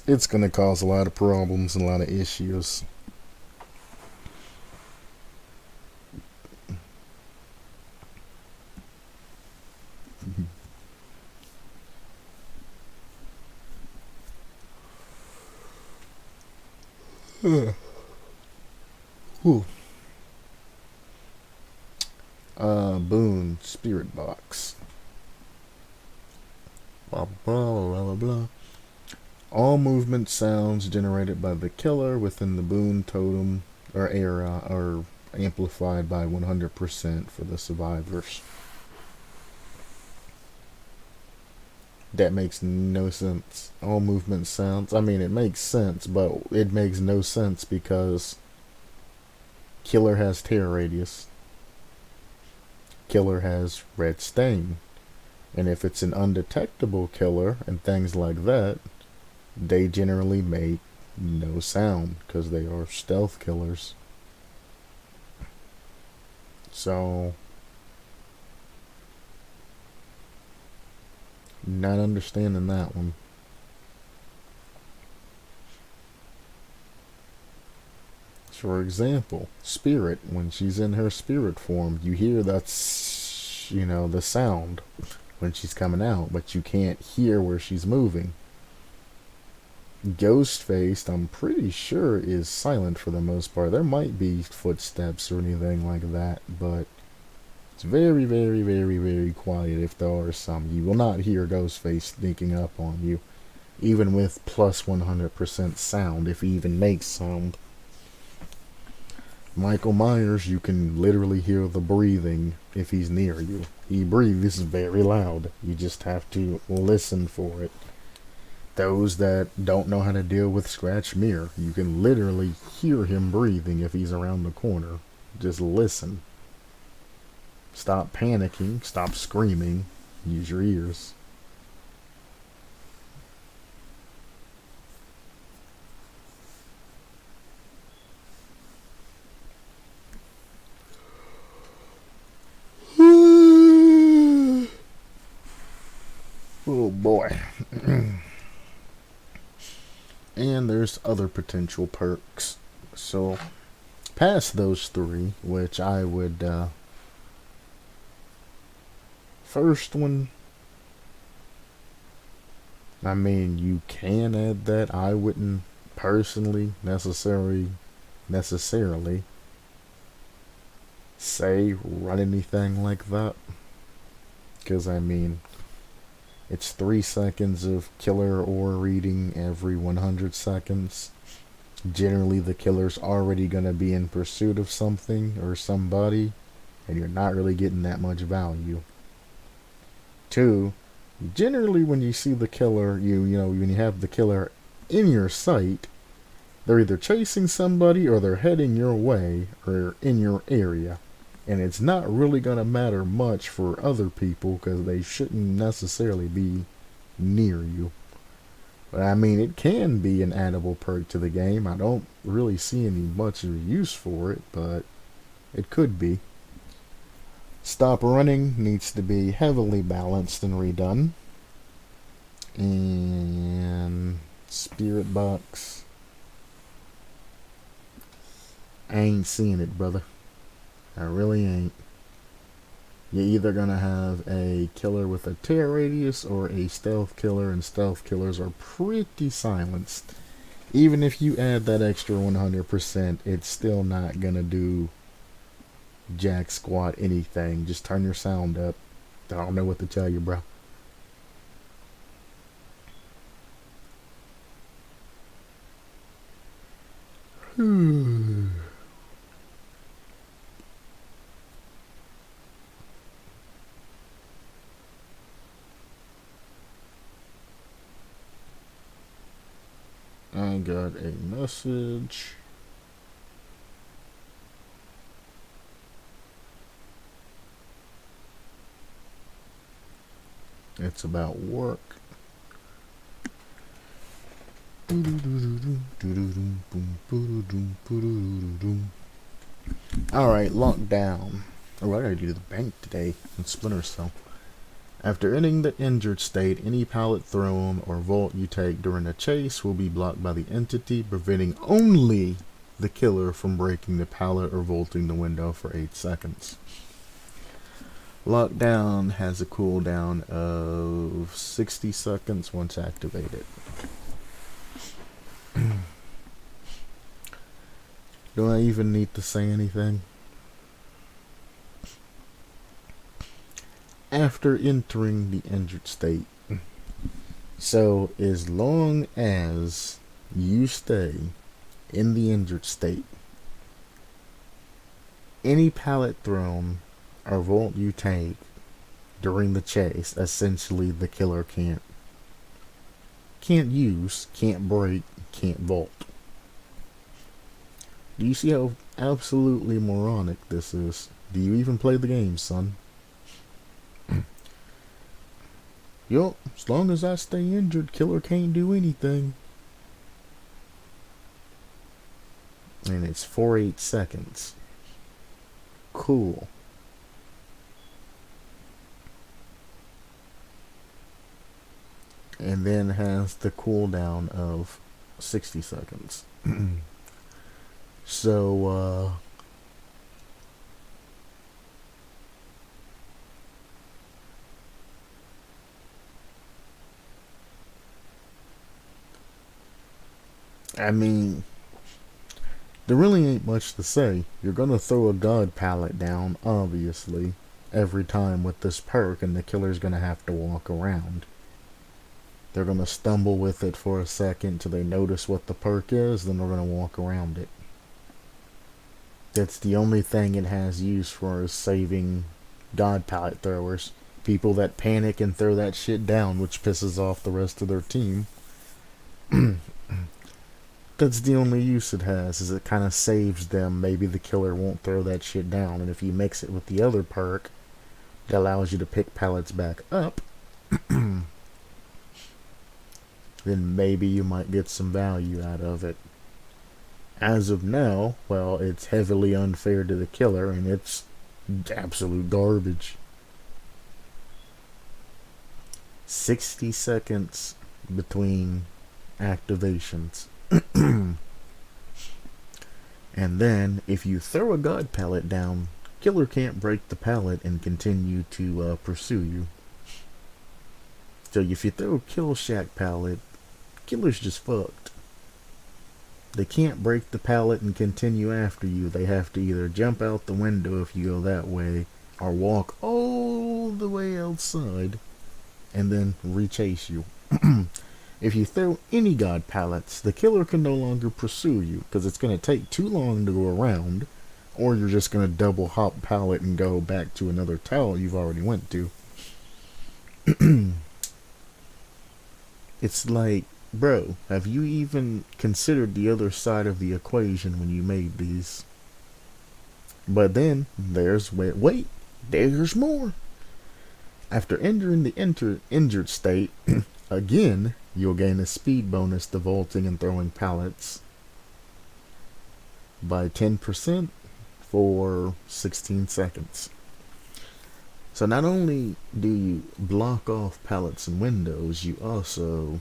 It's going to cause a lot of problems and a lot of issues. Boon Spirit Box. Blah blah blah blah blah. All movement sounds generated by the killer within the boon totem or area are amplified by 100% for the survivors. That makes no sense. All movement sounds, I mean, it makes sense, but it makes no sense because killer has tear radius. Killer has red stain. And if it's an undetectable killer and things like that, they generally make no sound because they are stealth killers. So, not understanding that one. For example, Spirit, when she's in her spirit form, you hear that's, the sound when she's coming out, but you can't hear where she's moving. Ghostface, I'm pretty sure, is silent for the most part. There might be footsteps or anything like that, but it's very, very, very, very quiet if there are some. You will not hear Ghostface sneaking up on you, even with plus 100% sound, if he even makes sound. Michael Myers, you can literally hear the breathing if he's near you. He breathes very loud. You just have to listen for it. Those that don't know how to deal with Scratch Mirror, you can literally hear him breathing if he's around the corner. Just listen. Stop panicking. Stop screaming. Use your ears. Oh boy. And there's other potential perks. So, past those 3, which I would, first one, I mean, you can add that. I wouldn't personally necessarily say run anything like that. Because, I mean, it's 3 seconds of killer aura reading every 100 seconds. Generally, the killer's already going to be in pursuit of something or somebody, and you're not really getting that much value. 2, generally when you see the killer, when you have the killer in your sight, they're either chasing somebody or they're heading your way or in your area. And it's not really going to matter much for other people because they shouldn't necessarily be near you. But I mean, it can be an addable perk to the game. I don't really see any much of a use for it, but it could be. Stop running needs to be heavily balanced and redone. And spirit box. I ain't seeing it, brother. I really ain't. You're either gonna have a killer with a tear radius or a stealth killer, and stealth killers are pretty silenced. Even if you add that extra 100%, it's still not gonna do jack squat anything. Just turn your sound up. I don't know what to tell you, bro. I got a message. It's about work. Alright, lockdown. Oh, I gotta do the bank today in Splinter Cell. After ending the injured state, any pallet thrown or vault you take during a chase will be blocked by the entity, preventing only the killer from breaking the pallet or vaulting the window for 8 seconds. Lockdown has a cooldown of 60 seconds once activated. Do I even need to say anything? After entering the injured state. So, as long as you stay in the injured state, any pallet thrown or vault you take during the chase, essentially the killer can't use, can't break, can't vault. Do you see how absolutely moronic this is? Do you even play the game, son? Yup, as long as I stay injured, killer can't do anything. And it's for 8 seconds. Cool. And then has the cooldown of 60 seconds. So, I mean, there really ain't much to say. You're gonna throw a god pallet down, obviously, every time with this perk, and the killer's gonna have to walk around. They're gonna stumble with it for a second till they notice what the perk is, then they're gonna walk around it. That's the only thing it has use for, is saving god pallet throwers. People that panic and throw that shit down, which pisses off the rest of their team. That's the only use it has, is it kind of saves them. Maybe the killer won't throw that shit down, and if you mix it with the other perk that allows you to pick pallets back up, then maybe you might get some value out of it. As of now, well, it's heavily unfair to the killer, and it's absolute garbage. 60 seconds between activations. And then, if you throw a god pallet down, killer can't break the pallet and continue to pursue you. So if you throw a kill shack pallet, killer's just fucked. They can't break the pallet and continue after you. They have to either jump out the window if you go that way, or walk all the way outside and then re-chase you. If you throw any god pallets, the killer can no longer pursue you, because it's going to take too long to go around, or you're just going to double hop pallet and go back to another tower you've already went to. It's like, bro, have you even considered the other side of the equation when you made these? But then there's more. After entering the injured state, again, you'll gain a speed bonus to vaulting and throwing pallets by 10% for 16 seconds. So not only do you block off pallets and windows, you also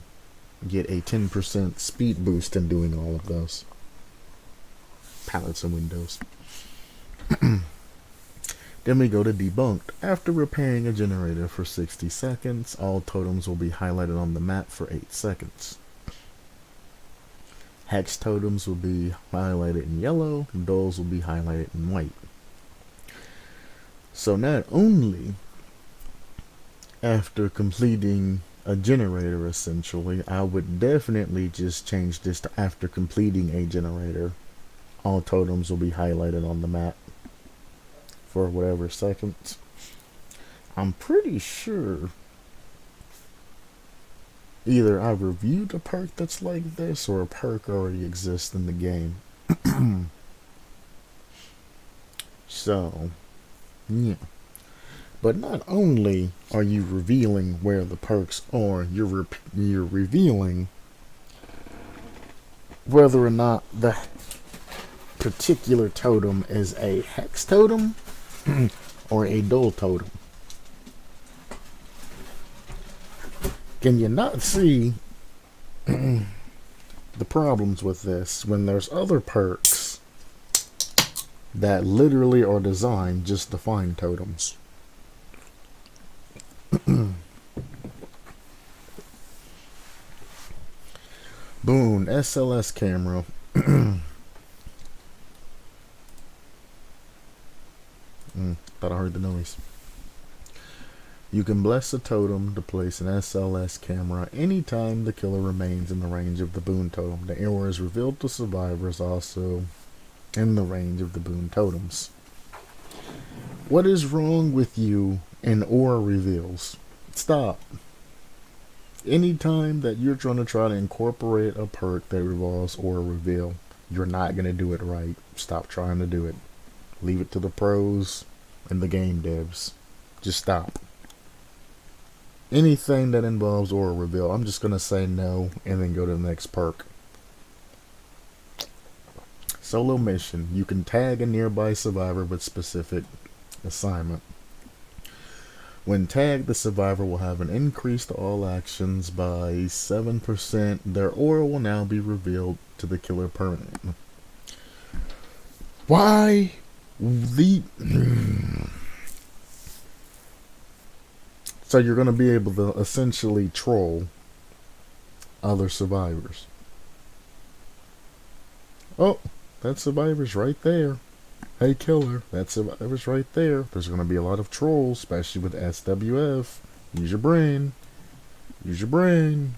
get a 10% speed boost in doing all of those. Pallets and windows. Then we go to debunked. After repairing a generator for 60 seconds, all totems will be highlighted on the map for 8 seconds. Hex totems will be highlighted in yellow, dulls will be highlighted in white. So not only after completing a generator, essentially, I would definitely just change this to after completing a generator, all totems will be highlighted on the map for whatever seconds. I'm pretty sure either I reviewed a perk that's like this or a perk already exists in the game. So, yeah. But not only are you revealing where the perks are, you're revealing whether or not the particular totem is a hex totem or a dull totem. Can you not see the problems with this when there's other perks that literally are designed just to find totems? Boom, SLS camera. Thought I heard the noise. You can bless a totem to place an SLS camera anytime the killer remains in the range of the boon totem. The error is revealed to survivors also in the range of the boon totems. What is wrong with you in aura reveals? Stop. Anytime that you're trying to incorporate a perk that revolves aura reveal, you're not going to do it right. Stop trying to do it. Leave it to the pros and the game devs. Just stop. Anything that involves aura reveal, I'm just going to say no and then go to the next perk. Solo mission. You can tag a nearby survivor with specific assignment. When tagged, the survivor will have an increase to all actions by 7%. Their aura will now be revealed to the killer permanently. Why the... So you're going to be able to essentially troll other survivors. Oh, that survivor's right there. Hey killer, that survivor's right there. There's going to be a lot of trolls, especially with SWF. Use your brain. Use your brain.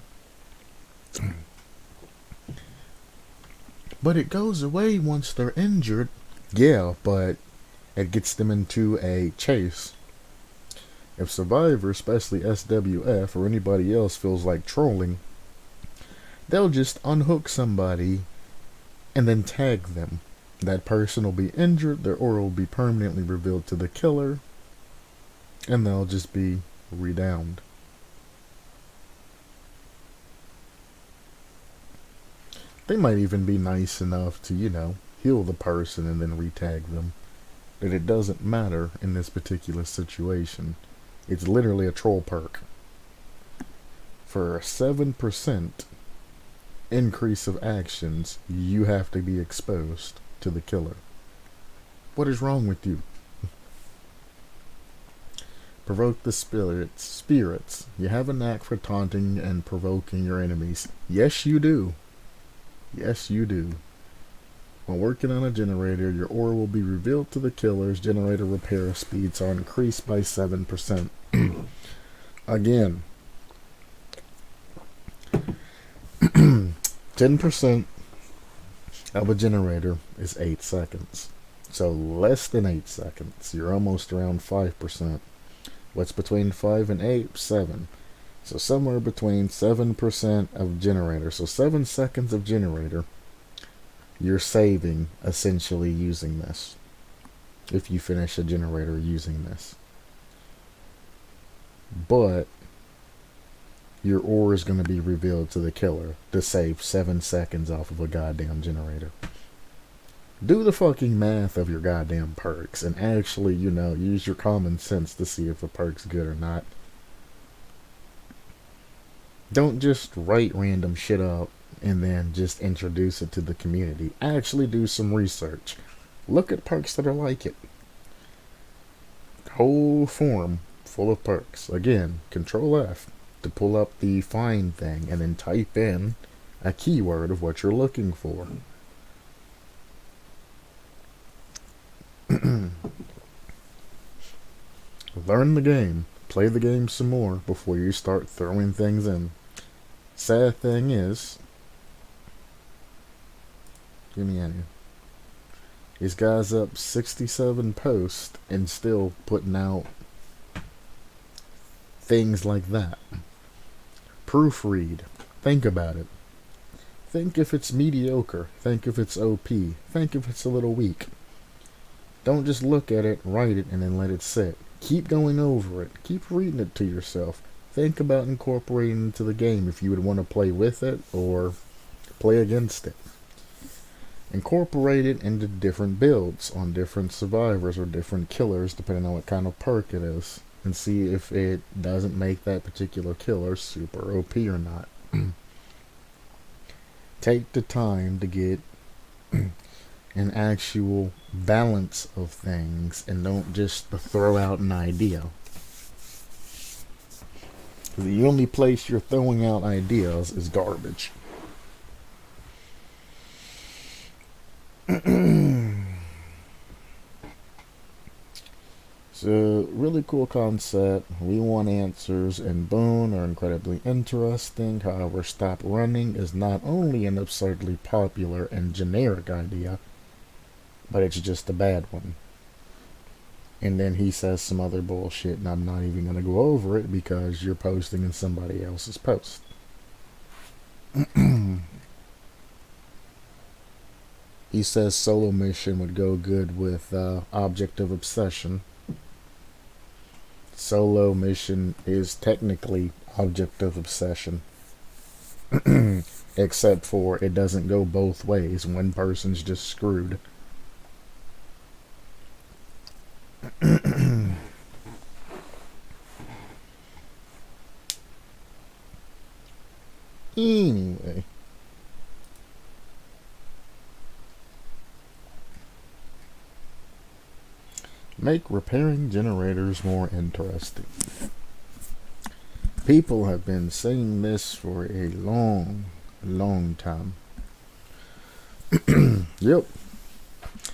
But it goes away once they're injured. Yeah, but it gets them into a chase. If survivor, especially SWF or anybody else, feels like trolling, they'll just unhook somebody and then tag them. That person will be injured, their aura will be permanently revealed to the killer, and they'll just be redowned. They might even be nice enough to, heal the person and then retag them. But it doesn't matter in this particular situation. It's literally a troll perk. For a 7% increase of actions, you have to be exposed to the killer. What is wrong with you? Provoke the spirits. You have a knack for taunting and provoking your enemies. Yes, you do. Yes, you do. When working on a generator, your aura will be revealed to the killer's generator repair speeds are increased by 7%. Again, 10% of a generator is 8 seconds. So less than 8 seconds. You're almost around 5%. What's between 5 and 8? 7. So somewhere between 7% of generator. So 7 seconds of generator you're saving essentially using this. if you finish a generator using this. But your ore is going to be revealed to the killer to save 7 seconds off of a goddamn generator. Do the fucking math of your goddamn perks and actually, use your common sense to see if a perk's good or not. Don't just write random shit up and then just introduce it to the community. Actually do some research. Look at perks that are like it. Whole form full of perks. Again, Control F to pull up the find thing and then type in a keyword of what you're looking for. Learn the game. Play the game some more before you start throwing things in. Sad thing is, get me out of here. These guys up 67 posts and still putting out things like that. Proofread. Think about it. Think if it's mediocre. Think if it's OP. Think if it's a little weak. Don't just look at it, write it, and then let it sit. Keep going over it. Keep reading it to yourself. Think about incorporating it into the game if you would want to play with it or play against it. Incorporate it into different builds on different survivors or different killers depending on what kind of perk it is, and see if it doesn't make that particular killer super OP or not. Take the time to get an actual balance of things and don't just throw out an idea. The only place you're throwing out ideas is garbage. So, really cool concept. We want answers, and Boone are incredibly interesting. However, Stop Running is not only an absurdly popular and generic idea, but it's just a bad one. And then he says some other bullshit, and I'm not even going to go over it because you're posting in somebody else's post. He says solo mission would go good with Object of Obsession. Solo mission is technically Object of Obsession. Except for it doesn't go both ways. One person's just screwed. Anyway. Make repairing generators more interesting. People have been saying this for a long time. Yep.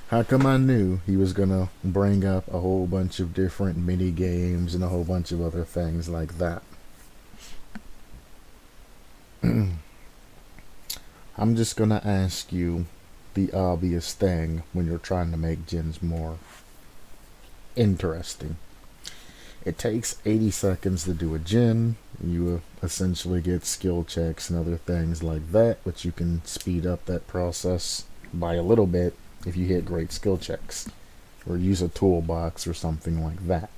How come I knew he was gonna bring up a whole bunch of different mini games and a whole bunch of other things like that? I'm just gonna ask you the obvious thing when you're trying to make gens more interesting. It takes 80 seconds to do a gen. You essentially get skill checks and other things like that, but you can speed up that process by a little bit if you hit great skill checks or use a toolbox or something like that.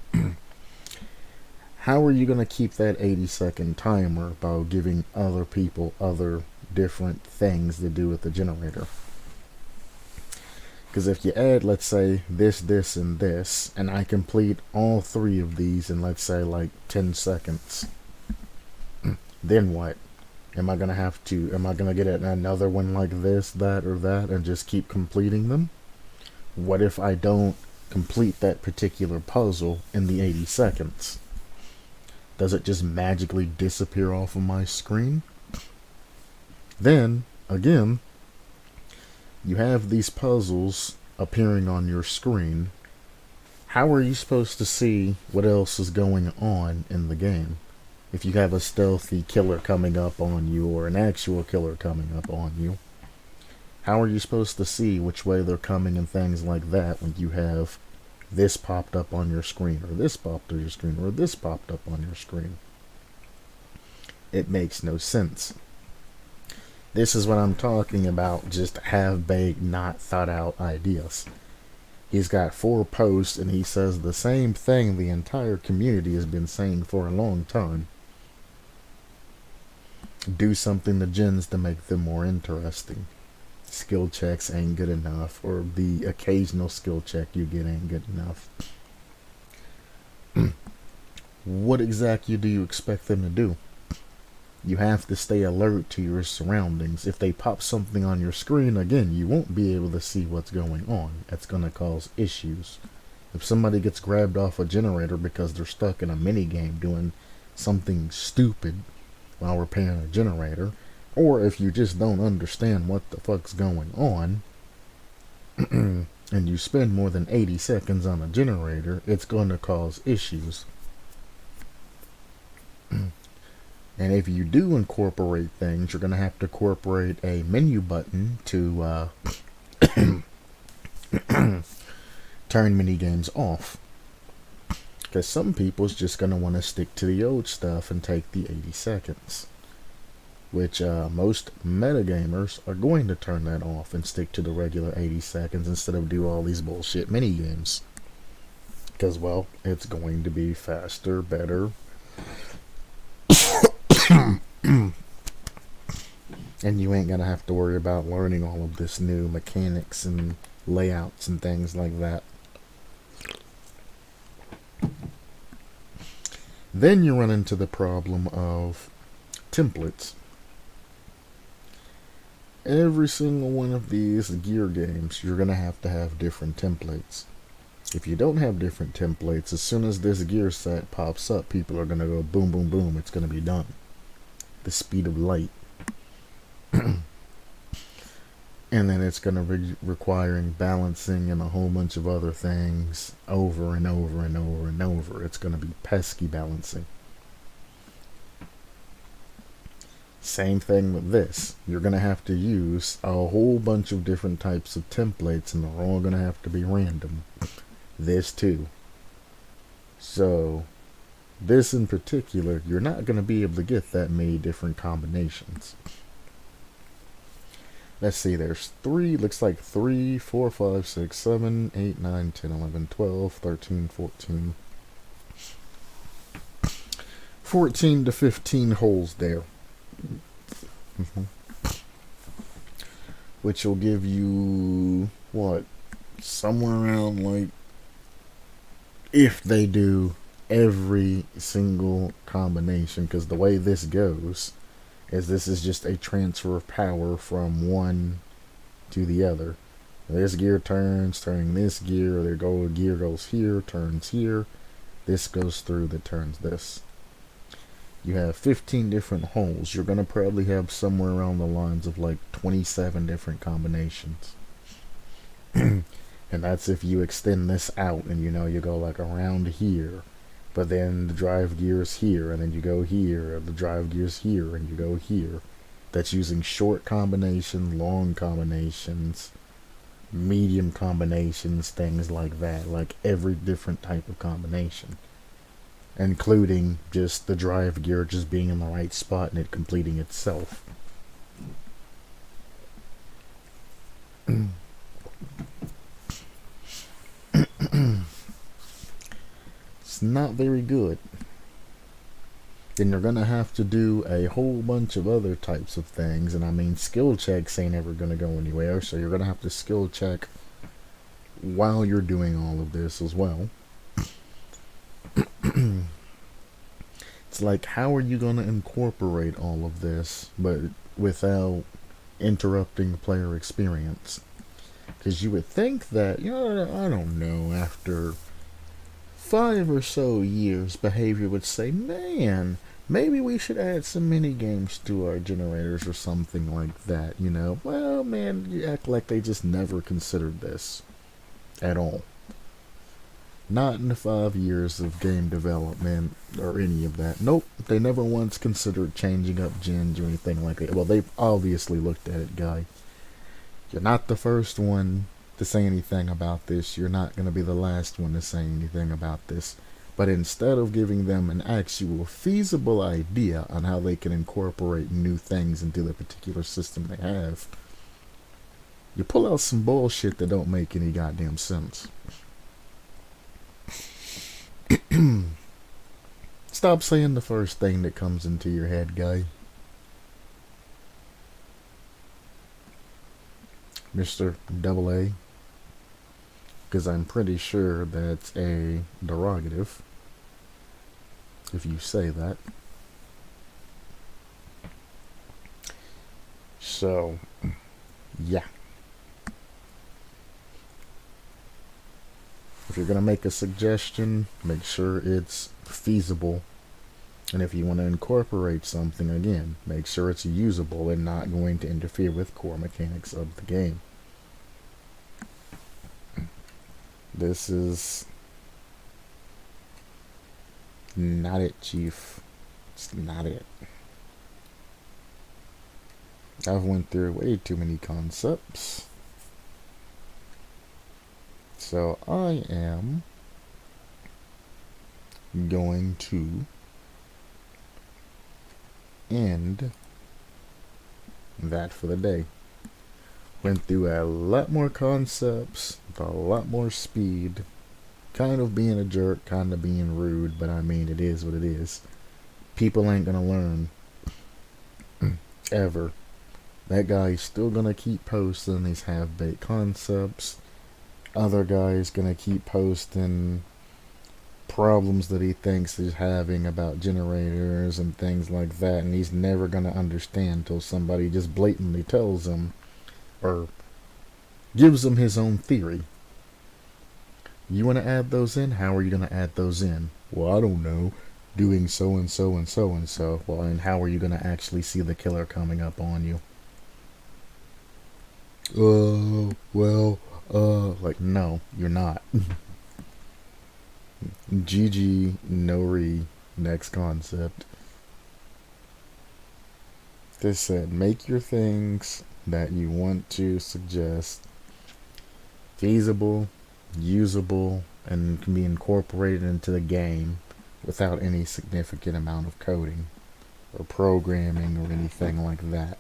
How are you going to keep that 80-second timer by giving other people other different things to do with the generator? Because if you add, let's say, this, and this, and I complete all three of these in, let's say, like 10 seconds, then what? Am I going to get another one like this, that, or that, and just keep completing them? What if I don't complete that particular puzzle in the 80 seconds? Does it just magically disappear off of my screen? Then, again, you have these puzzles appearing on your screen. How are you supposed to see what else is going on in the game? If you have a stealthy killer coming up on you or an actual killer coming up on you, how are you supposed to see which way they're coming and things like that when you have this popped up on your screen, or this popped on your screen, or this popped up on your screen? It makes no sense. This is what I'm talking about, just half-baked, not thought-out ideas. He's got 4 posts and he says the same thing the entire community has been saying for a long time. Do something to gens to make them more interesting. Skill checks ain't good enough, or the occasional skill check you get ain't good enough. What exactly do you expect them to do? You have to stay alert to your surroundings. If they pop something on your screen, again, you won't be able to see what's going on. That's going to cause issues. If somebody gets grabbed off a generator because they're stuck in a mini game doing something stupid while repairing a generator, or if you just don't understand what the fuck's going on, and you spend more than 80 seconds on a generator, it's going to cause issues. And if you do incorporate things, you're going to have to incorporate a menu button to turn mini games off. Because some people's just going to want to stick to the old stuff and take the 80 seconds. Which most metagamers are going to turn that off and stick to the regular 80 seconds instead of do all these bullshit mini games. Because, well, it's going to be faster, better. And you ain't gonna have to worry about learning all of this new mechanics and layouts and things like that. Then you run into the problem of templates. Every single one of these gear games, you're gonna have to have different templates. If you don't have different templates, as soon as this gear set pops up, people are gonna go boom, boom, boom, it's gonna be done. The speed of light. And then it's going to be requiring balancing and a whole bunch of other things over and over and over and over. It's going to be pesky balancing. Same thing with this. You're going to have to use a whole bunch of different types of templates, and they're all going to have to be random. This too. So, this in particular, you're not going to be able to get that many different combinations. Let's see, there's 3, looks like 3, 4, 5, 6, 7, 8, 9, 10, 11, 12, 13, 14. 14 to 15 holes there. Which will give you, what, somewhere around like, if they do every single combination, because the way this goes is this is just a transfer of power from one to the other. This gear turns, turning this gear, gear goes here, turns here, this goes through that turns this. You have 15 different holes. You're going to probably have somewhere around the lines of like 27 different combinations. And that's if you extend this out and you go like around here. But then the drive gear's here, and then you go here, the drive gear's here, and you go here. That's using short combination, long combinations, medium combinations, things like that. Like every different type of combination. Including just the drive gear just being in the right spot and it completing itself. It's not very good. Then you're gonna have to do a whole bunch of other types of things, and I mean skill checks ain't ever gonna go anywhere, so you're gonna have to skill check while you're doing all of this as well. It's like, how are you gonna incorporate all of this but without interrupting the player experience? Because you would think that, I don't know, after 5 or so years, behavior would say, man, maybe we should add some mini games to our generators or something like that, Well, man, you act like they just never considered this at all. Not in the 5 years of game development or any of that. Nope, they never once considered changing up gens or anything like that. Well, they obviously looked at it, guy. You're not the first one to say anything about this. You're not going to be the last one to say anything about this. But instead of giving them an actual feasible idea on how they can incorporate new things into the particular system they have, You pull out some bullshit that don't make any goddamn sense. Stop saying the first thing that comes into your head, guy. Mr. Double A. Because I'm pretty sure that's a derogative. If you say that. So, yeah. If you're going to make a suggestion, make sure it's feasible. And if you want to incorporate something, again, make sure it's usable and not going to interfere with core mechanics of the game. This is not it, Chief. It's not it. I've went through way too many concepts. So I am going to end that for the day. Went through a lot more concepts with a lot more speed. Kind of being a jerk, kind of being rude, but I mean, it is what it is. People ain't gonna learn. Ever. That guy's still gonna keep posting these half-baked concepts. Other guy's gonna keep posting problems that he thinks he's having about generators and things like that, and he's never gonna understand till somebody just blatantly tells him or gives him his own theory. You want to add those in? How are you going to add those in? Well, I don't know. Doing so and so and so and so. Well, and how are you going to actually see the killer coming up on you? Like, no, you're not. GG, no re, next concept. This said, make your things that you want to suggest feasible, usable, and can be incorporated into the game without any significant amount of coding or programming or anything like that.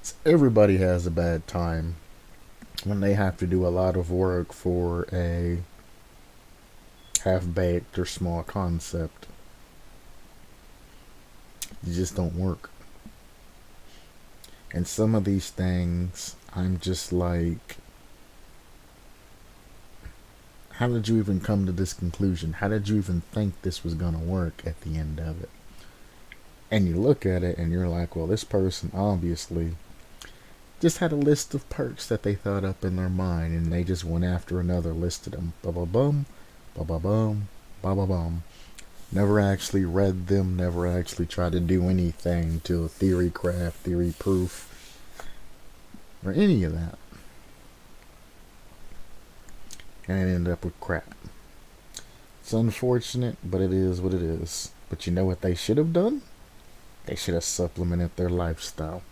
So everybody has a bad time when they have to do a lot of work for a half-baked or small concept. You just don't work. And some of these things, I'm just like, how did you even come to this conclusion? How did you even think this was going to work at the end of it? And you look at it and you're like, well, this person obviously just had a list of perks that they thought up in their mind, and they just went after another, listed them. Ba-ba-bum, ba-ba-bum, ba-ba-bum. Never actually read them, never actually tried to do anything to theory craft, theory proof, or any of that. And it ended up with crap. It's unfortunate, but it is what it is. But you know what they should have done? They should have supplemented their lifestyle.